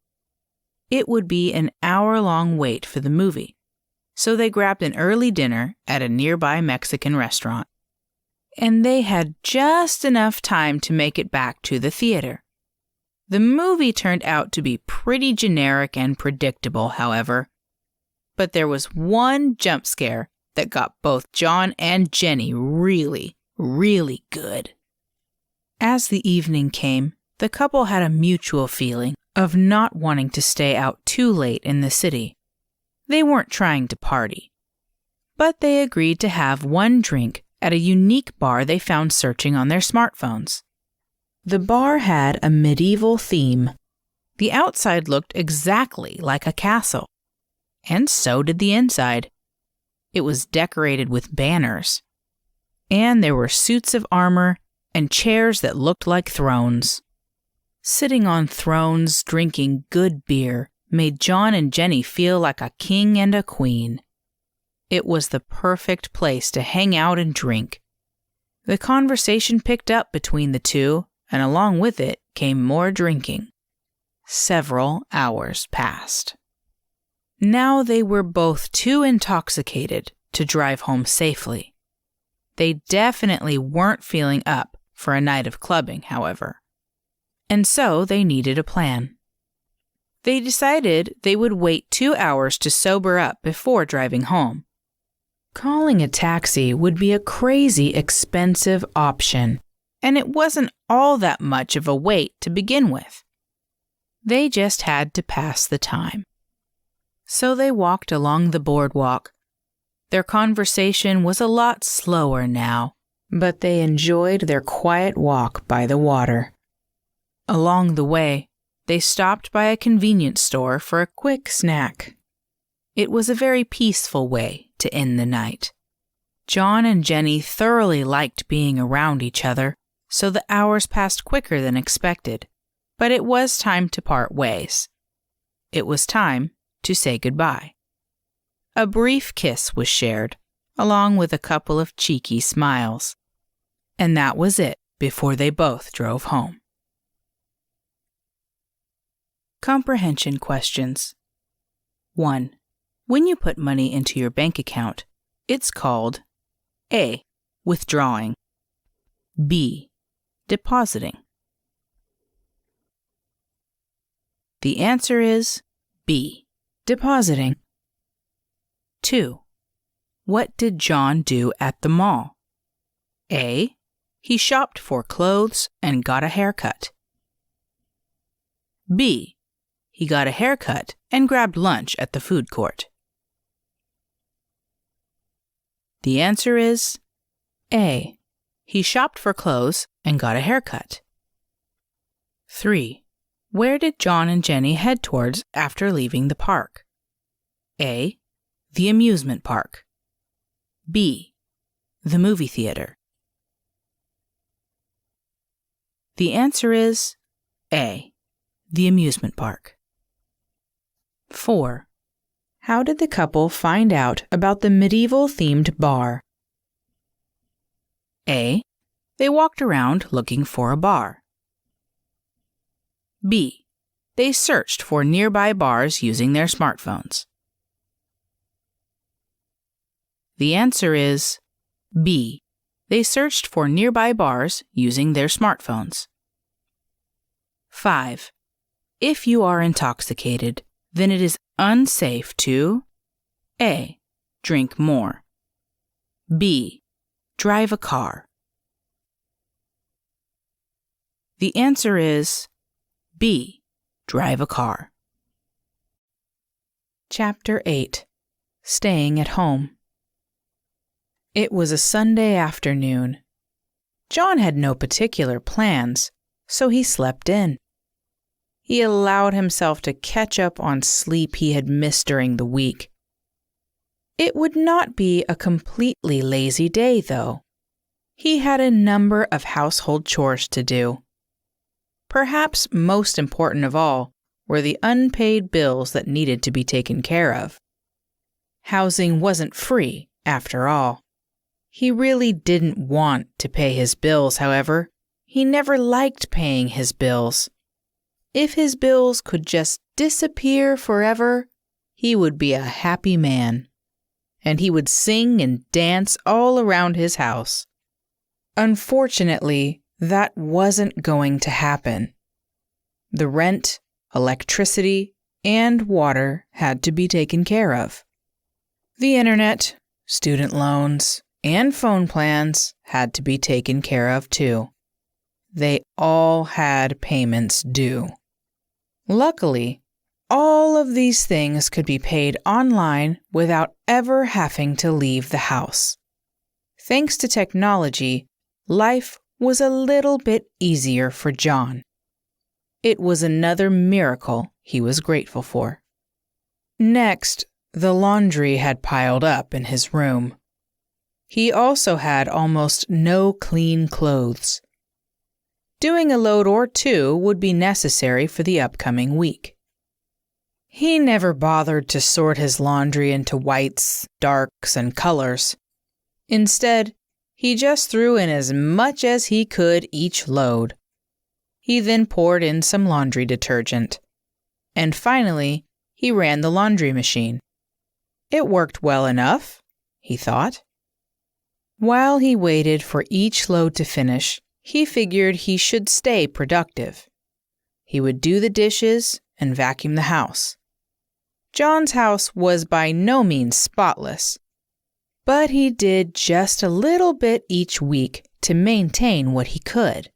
It would be an hour-long wait for the movie, so they grabbed an early dinner at a nearby Mexican restaurant. And they had just enough time to make it back to the theater. The movie turned out to be pretty generic and predictable, however. But there was one jump scare that got both John and Jenny really, really good. As the evening came, the couple had a mutual feeling of not wanting to stay out too late in the city. They weren't trying to party, but they agreed to have one drink at a unique bar they found searching on their smartphones. The bar had a medieval theme. The outside looked exactly like a castle, and so did the inside. It was decorated with banners, and there were suits of armor and chairs that looked like thrones. Sitting on thrones drinking good beer made John and Jenny feel like a king and a queen. It was the perfect place to hang out and drink. The conversation picked up between the two, and along with it came more drinking. Several hours passed. Now they were both too intoxicated to drive home safely. They definitely weren't feeling up for a night of clubbing, however. And so they needed a plan. They decided they would wait 2 hours to sober up before driving home. Calling a taxi would be a crazy expensive option, and it wasn't all that much of a wait to begin with. They just had to pass the time. So they walked along the boardwalk. Their conversation was a lot slower now, but they enjoyed their quiet walk by the water. Along the way, they stopped by a convenience store for a quick snack. It was a very peaceful way to end the night. John and Jenny thoroughly liked being around each other, so the hours passed quicker than expected. But it was time to part ways. It was time to say goodbye. A brief kiss was shared, along with a couple of cheeky smiles. And that was it before they both drove home. Comprehension questions. 1. When you put money into your bank account, it's called A. Withdrawing, B. Depositing. The answer is B. Depositing. 2. What did John do at the mall? A. He shopped for clothes and got a haircut. B. He got a haircut and grabbed lunch at the food court. The answer is A. He shopped for clothes and got a haircut. 3. Where did John and Jenny head towards after leaving the park? A. The amusement park. B. The movie theater. The answer is A. The amusement park. 4. How did the couple find out about the medieval-themed bar? A. They walked around looking for a bar. B. They searched for nearby bars using their smartphones. The answer is B. They searched for nearby bars using their smartphones. 5. If you are intoxicated, then it is unsafe to A. Drink more. B. Drive a car. The answer is B. Drive a car. Chapter 8. Staying at home. It was a Sunday afternoon. John had no particular plans, so he slept in. He allowed himself to catch up on sleep he had missed during the week. It would not be a completely lazy day, though. He had a number of household chores to do. Perhaps most important of all were the unpaid bills that needed to be taken care of. Housing wasn't free, after all. He really didn't want to pay his bills, however. He never liked paying his bills. If his bills could just disappear forever, he would be a happy man. And he would sing and dance all around his house. Unfortunately, that wasn't going to happen. The rent, electricity, and water had to be taken care of. The internet, student loans, and phone plans had to be taken care of too. They all had payments due. Luckily, all of these things could be paid online without ever having to leave the house. Thanks to technology, life was a little bit easier for John. It was another miracle he was grateful for. Next, the laundry had piled up in his room. He also had almost no clean clothes. Doing a load or two would be necessary for the upcoming week. He never bothered to sort his laundry into whites, darks, and colors. Instead, he just threw in as much as he could each load. He then poured in some laundry detergent. And finally, he ran the laundry machine. It worked well enough, he thought. While he waited for each load to finish, he figured he should stay productive. He would do the dishes and vacuum the house. John's house was by no means spotless, but he did just a little bit each week to maintain what he could.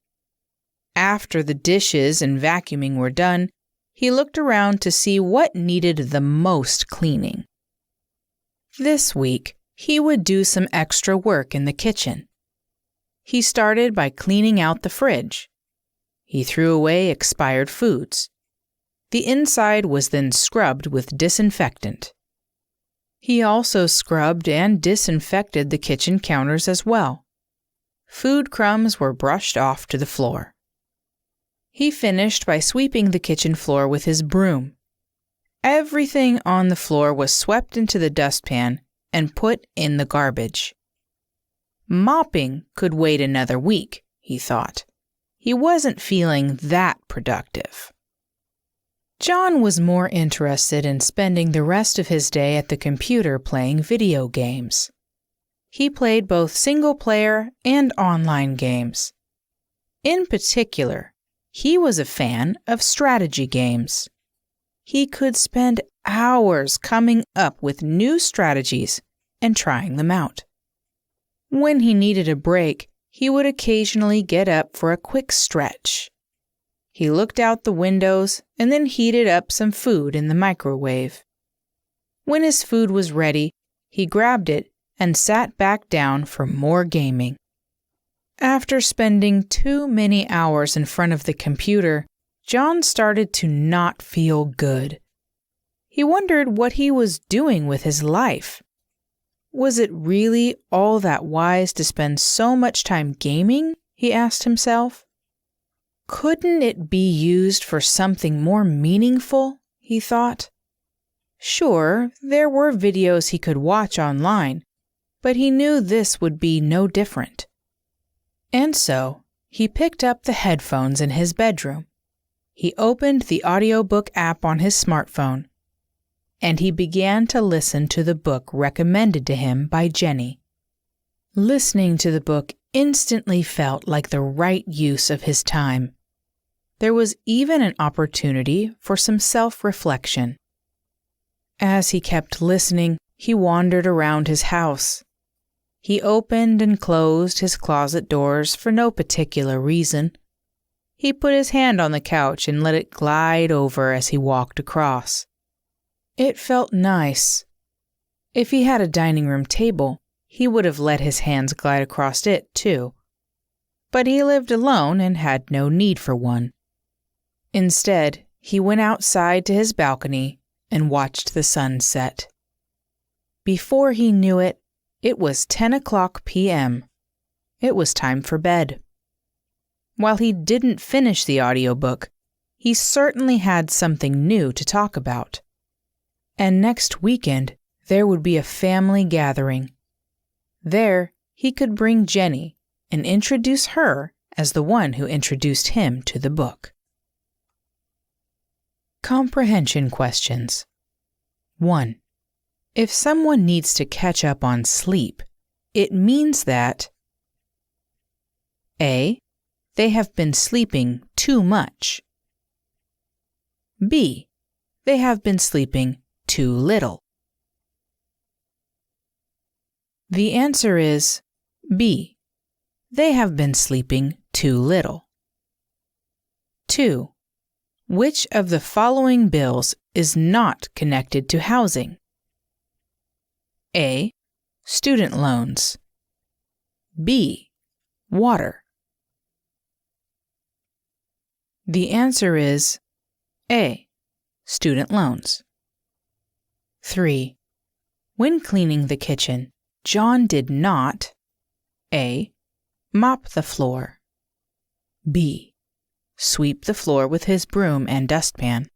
After the dishes and vacuuming were done, he looked around to see what needed the most cleaning. This week, he would do some extra work in the kitchen. He started by cleaning out the fridge. He threw away expired foods. The inside was then scrubbed with disinfectant. He also scrubbed and disinfected the kitchen counters as well. Food crumbs were brushed off to the floor. He finished by sweeping the kitchen floor with his broom. Everything on the floor was swept into the dustpan and put in the garbage. Mopping could wait another week, he thought. He wasn't feeling that productive. John was more interested in spending the rest of his day at the computer playing video games. He played both single-player and online games. In particular, he was a fan of strategy games. He could spend hours coming up with new strategies and trying them out. When he needed a break, he would occasionally get up for a quick stretch. He looked out the windows and then heated up some food in the microwave. When his food was ready, he grabbed it and sat back down for more gaming. After spending too many hours in front of the computer, John started to not feel good. He wondered what he was doing with his life. Was it really all that wise to spend so much time gaming? He asked himself. Couldn't it be used for something more meaningful? He thought. Sure, there were videos he could watch online, but he knew this would be no different. And so, he picked up the headphones in his bedroom. He opened the audiobook app on his smartphone, and he began to listen to the book recommended to him by Jenny. Listening to the book instantly felt like the right use of his time. There was even an opportunity for some self-reflection. As he kept listening, he wandered around his house. He opened and closed his closet doors for no particular reason. He put his hand on the couch and let it glide over as he walked across. It felt nice. If he had a dining room table, he would have let his hands glide across it, too. But he lived alone and had no need for one. Instead, he went outside to his balcony and watched the sun set. Before he knew it, it was 10:00 p.m. It was time for bed. While he didn't finish the audiobook, he certainly had something new to talk about. And next weekend, there would be a family gathering. There, he could bring Jenny and introduce her as the one who introduced him to the book. Comprehension questions. 1. If someone needs to catch up on sleep, it means that A. They have been sleeping too much. B. They have been sleeping too little. The answer is B. They have been sleeping too little. 2. Which of the following bills is not connected to housing? A. Student loans. B. Water. The answer is A. Student loans. 3. When cleaning the kitchen, John did not A. Mop the floor. B. sweep the floor with his broom and dustpan?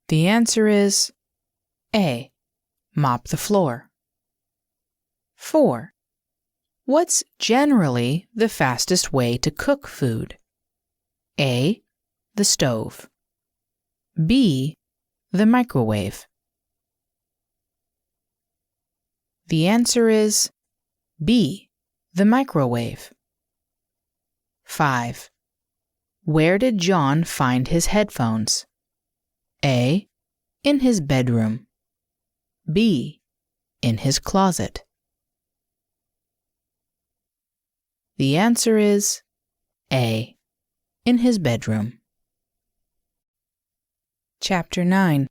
The answer is A. Mop the floor. 4. What's generally the fastest way to cook food? A. The stove. B. The microwave. The answer is B. The microwave. 5. Where did John find his headphones? A. In his bedroom. B. In his closet. The answer is A. In his bedroom. Chapter 9.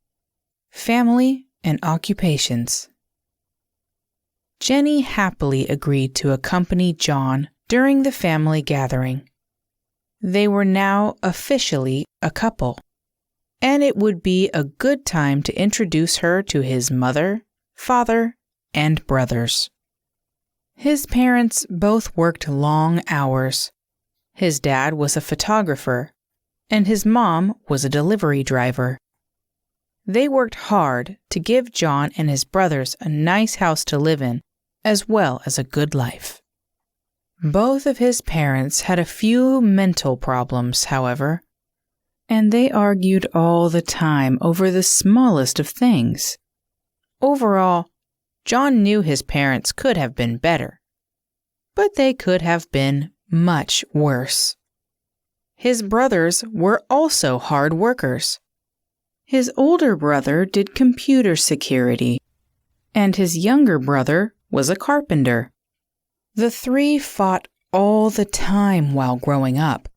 Family and Occupations. Jenny happily agreed to accompany John during the family gathering. They were now officially a couple, and it would be a good time to introduce her to his mother, father, and brothers. His parents both worked long hours. His dad was a photographer, and his mom was a delivery driver. They worked hard to give John and his brothers a nice house to live in, as well as a good life. Both of his parents had a few mental problems, however, and they argued all the time over the smallest of things. Overall, John knew his parents could have been better, but they could have been much worse. His brothers were also hard workers. His older brother did computer security, and his younger brother was a carpenter. The three fought all the time while growing up.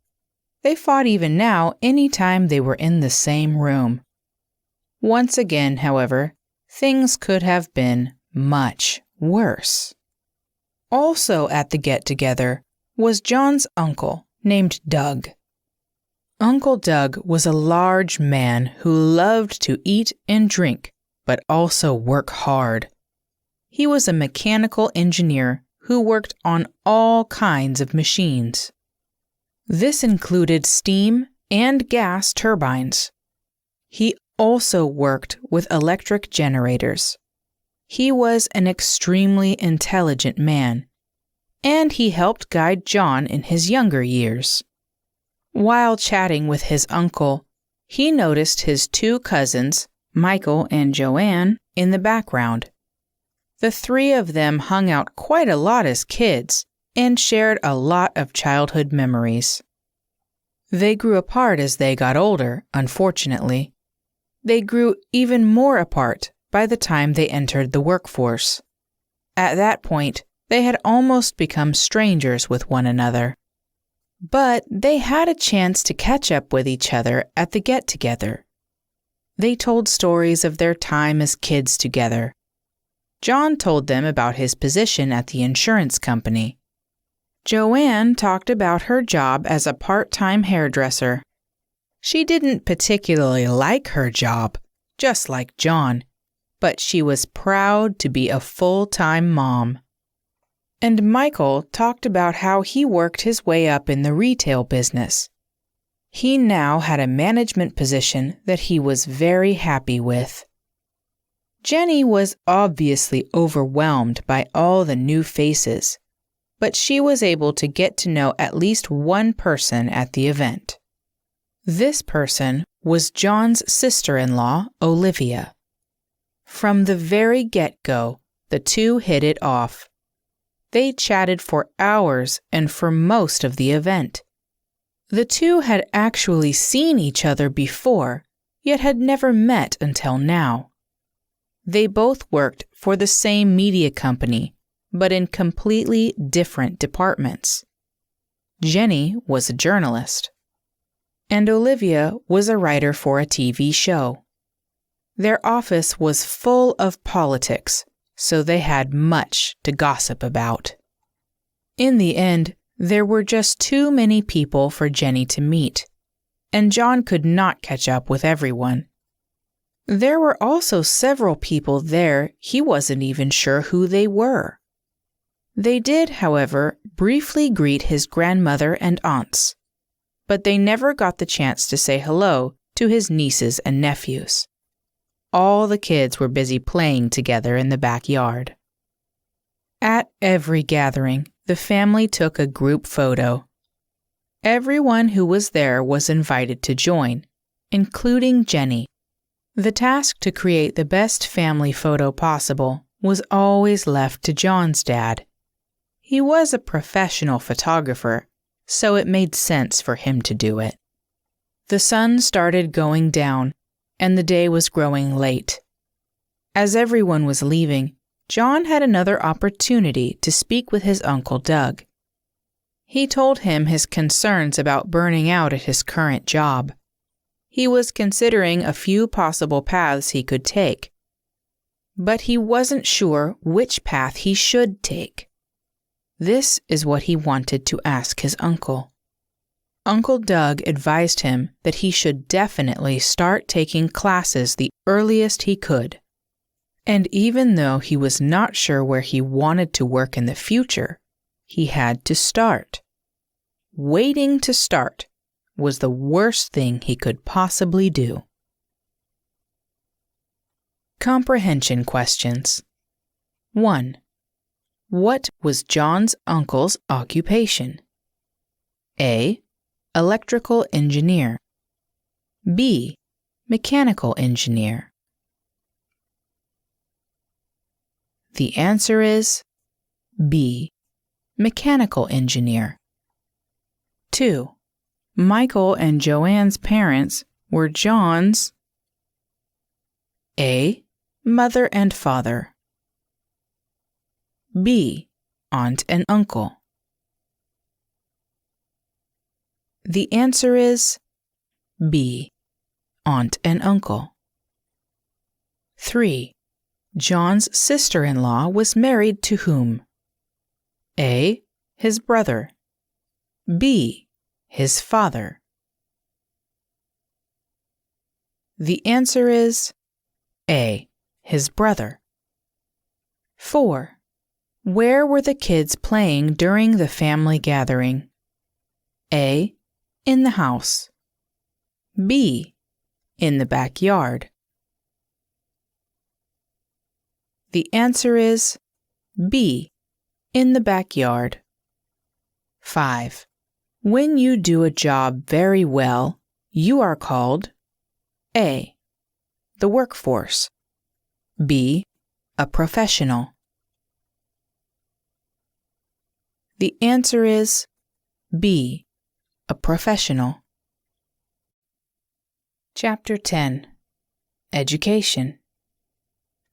They fought even now any time they were in the same room. Once again, however, things could have been much worse. Also at the get-together was John's uncle named Doug. Uncle Doug was a large man who loved to eat and drink, but also work hard. He was a mechanical engineer who worked on all kinds of machines. This included steam and gas turbines. He also worked with electric generators. He was an extremely intelligent man, and he helped guide John in his younger years. While chatting with his uncle, he noticed his two cousins, Michael and Joanne, in the background. The three of them hung out quite a lot as kids and shared a lot of childhood memories. They grew apart as they got older, unfortunately. They grew even more apart by the time they entered the workforce. At that point, they had almost become strangers with one another. But they had a chance to catch up with each other at the get-together. They told stories of their time as kids together. John told them about his position at the insurance company. Joanne talked about her job as a part-time hairdresser. She didn't particularly like her job, just like John, but she was proud to be a full-time mom. And Michael talked about how he worked his way up in the retail business. He now had a management position that he was very happy with. Jenny was obviously overwhelmed by all the new faces, but she was able to get to know at least one person at the event. This person was John's sister-in-law, Olivia. From the very get-go, the two hit it off. They chatted for hours and for most of the event. The two had actually seen each other before, yet had never met until now. They both worked for the same media company, but in completely different departments. Jenny was a journalist, and Olivia was a writer for a TV show. Their office was full of politics, so they had much to gossip about. In the end, there were just too many people for Jenny to meet, and John could not catch up with everyone. There were also several people there he wasn't even sure who they were. They did, however, briefly greet his grandmother and aunts, but they never got the chance to say hello to his nieces and nephews. All the kids were busy playing together in the backyard. At every gathering, the family took a group photo. Everyone who was there was invited to join, including Jenny. The task to create the best family photo possible was always left to John's dad. He was a professional photographer, so it made sense for him to do it. The sun started going down, and the day was growing late. As everyone was leaving, John had another opportunity to speak with his Uncle Doug. He told him his concerns about burning out at his current job. He was considering a few possible paths he could take, but he wasn't sure which path he should take. This is what he wanted to ask his uncle. Uncle Doug advised him that he should definitely start taking classes the earliest he could. And even though he was not sure where he wanted to work in the future, he had to start. Waiting to start was the worst thing he could possibly do. Comprehension questions. 1. What was John's uncle's occupation? A. Electrical engineer. B. Mechanical engineer. The answer is B. Mechanical engineer. 2. Michael and Joanne's parents were John's A. Mother and father. B. Aunt and uncle. The answer is B. Aunt and uncle. 3. John's sister-in-law was married to whom? A. His brother. B. His father. The answer is A. His brother. 4. Where were the kids playing during the family gathering? A. In the house. B. In the backyard. The answer is B. In the backyard. 5. When you do a job very well, you are called A. The workforce. B. A professional. The answer is B. A professional. Chapter 10. Education.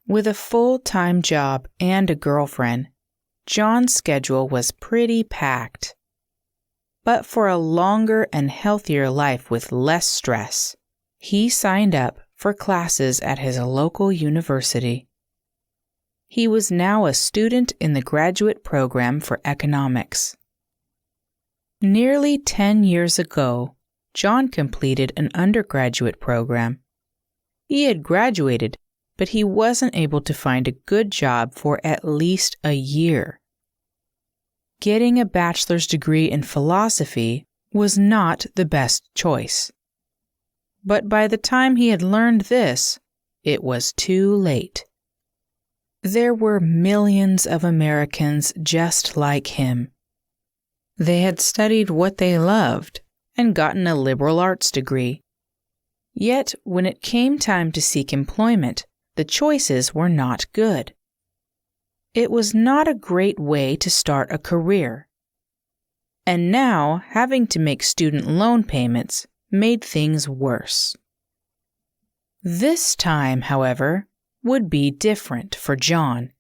With a full-time job and a girlfriend, John's schedule was pretty packed. But for a longer and healthier life with less stress, he signed up for classes at his local university. He was now a student in the graduate program for economics. Nearly 10 years ago, John completed an undergraduate program. He had graduated, but he wasn't able to find a good job for at least a year. Getting a bachelor's degree in philosophy was not the best choice. But by the time he had learned this, it was too late. There were millions of Americans just like him. They had studied what they loved and gotten a liberal arts degree. Yet, when it came time to seek employment, the choices were not good. It was not a great way to start a career. And now, having to make student loan payments made things worse. This time, however, would be different for John.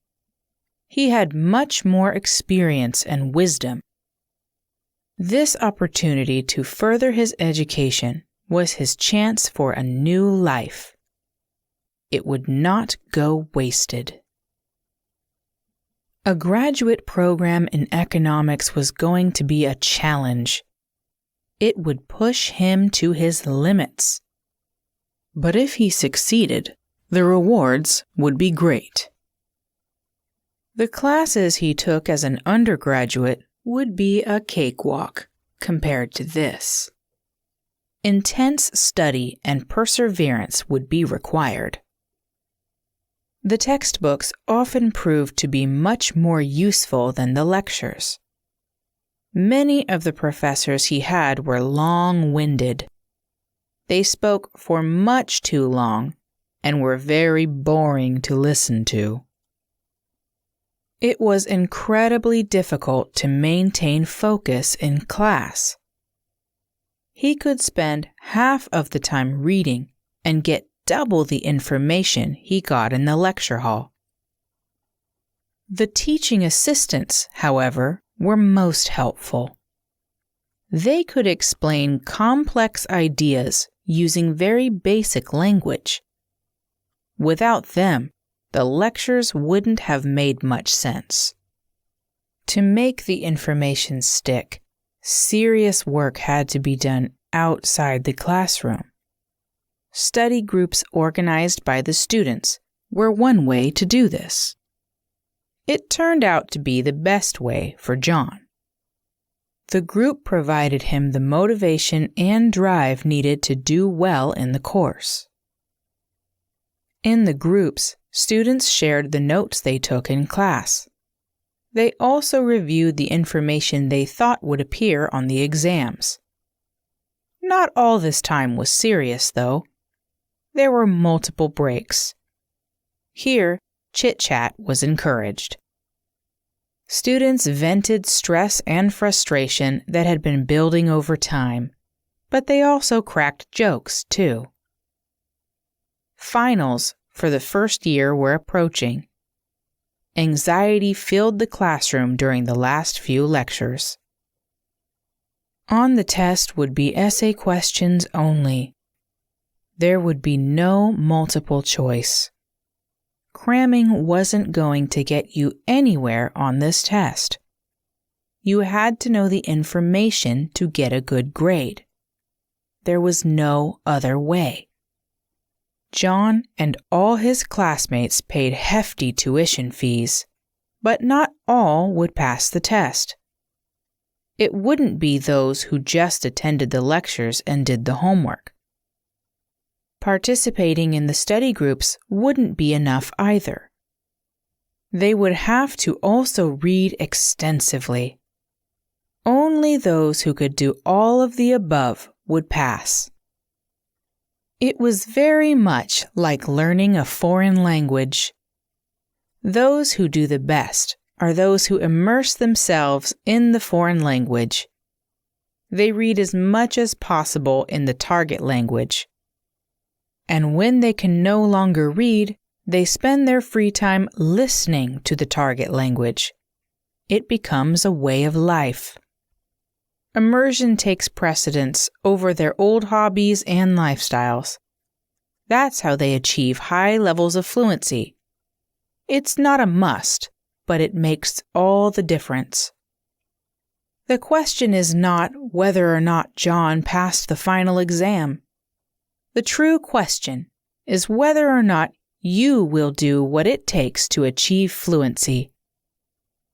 He had much more experience and wisdom. This opportunity to further his education was his chance for a new life. It would not go wasted. A graduate program in economics was going to be a challenge. It would push him to his limits. But if he succeeded, the rewards would be great. The classes he took as an undergraduate would be a cakewalk compared to this. Intense study and perseverance would be required. The textbooks often proved to be much more useful than the lectures. Many of the professors he had were long-winded. They spoke for much too long and were very boring to listen to. It was incredibly difficult to maintain focus in class. He could spend half of the time reading and get double the information he got in the lecture hall. The teaching assistants, however, were most helpful. They could explain complex ideas using very basic language. Without them, the lectures wouldn't have made much sense. To make the information stick, serious work had to be done outside the classroom. Study groups organized by the students were one way to do this. It turned out to be the best way for John. The group provided him the motivation and drive needed to do well in the course. In the groups, students shared the notes they took in class. They also reviewed the information they thought would appear on the exams. Not all this time was serious, though. There were multiple breaks. Here, chit-chat was encouraged. Students vented stress and frustration that had been building over time, but they also cracked jokes, too. Finals for the first year were approaching. Anxiety filled the classroom during the last few lectures. On the test would be essay questions only. There would be no multiple choice. Cramming wasn't going to get you anywhere on this test. You had to know the information to get a good grade. There was no other way. John and all his classmates paid hefty tuition fees, but not all would pass the test. It wouldn't be those who just attended the lectures and did the homework. Participating in the study groups wouldn't be enough either. They would have to also read extensively. Only those who could do all of the above would pass. It was very much like learning a foreign language. Those who do the best are those who immerse themselves in the foreign language. They read as much as possible in the target language. And when they can no longer read, they spend their free time listening to the target language. It becomes a way of life. Immersion takes precedence over their old hobbies and lifestyles. That's how they achieve high levels of fluency. It's not a must, but it makes all the difference. The question is not whether or not John passed the final exam. The true question is whether or not you will do what it takes to achieve fluency.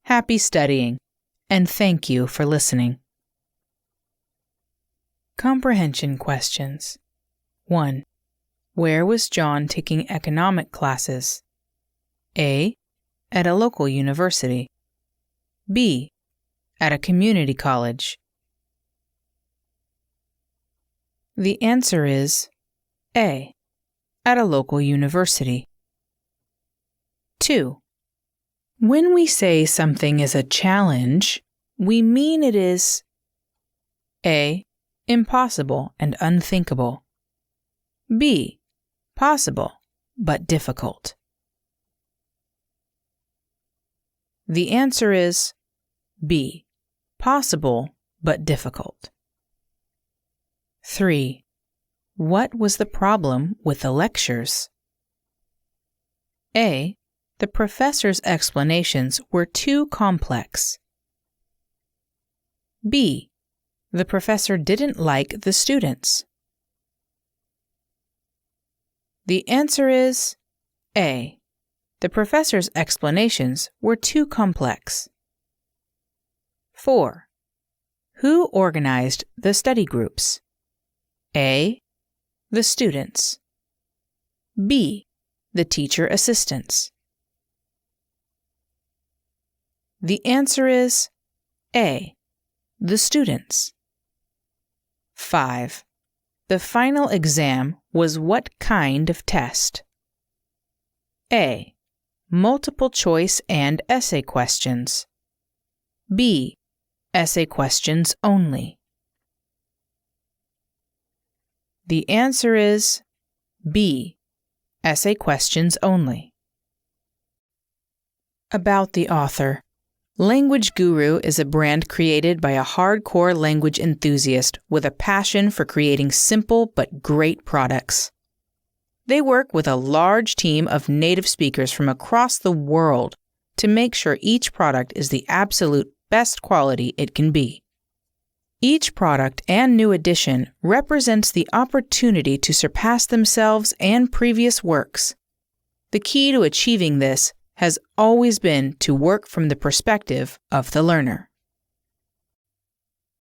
Happy studying, and thank you for listening. Comprehension questions. 1. Where was John taking economic classes? A. At a local university. B. At a community college. The answer is A. At a local university. 2. When we say something is a challenge, we mean it is A. Impossible and unthinkable. B. Possible but difficult. The answer is B. Possible but difficult. 3. What was the problem with the lectures? A. The professor's explanations were too complex. B. The professor didn't like the students. The answer is A. The professor's explanations were too complex. 4. Who organized the study groups? A. The students. B. The teacher assistants. The answer is A. The students. 5. The final exam was what kind of test? A. Multiple choice and essay questions. B. Essay questions only. The answer is B. Essay questions only. About the author. Language Guru is a brand created by a hardcore language enthusiast with a passion for creating simple but great products. They work with a large team of native speakers from across the world to make sure each product is the absolute best quality it can be. Each product and new edition represents the opportunity to surpass themselves and previous works. The key to achieving this has always been to work from the perspective of the learner.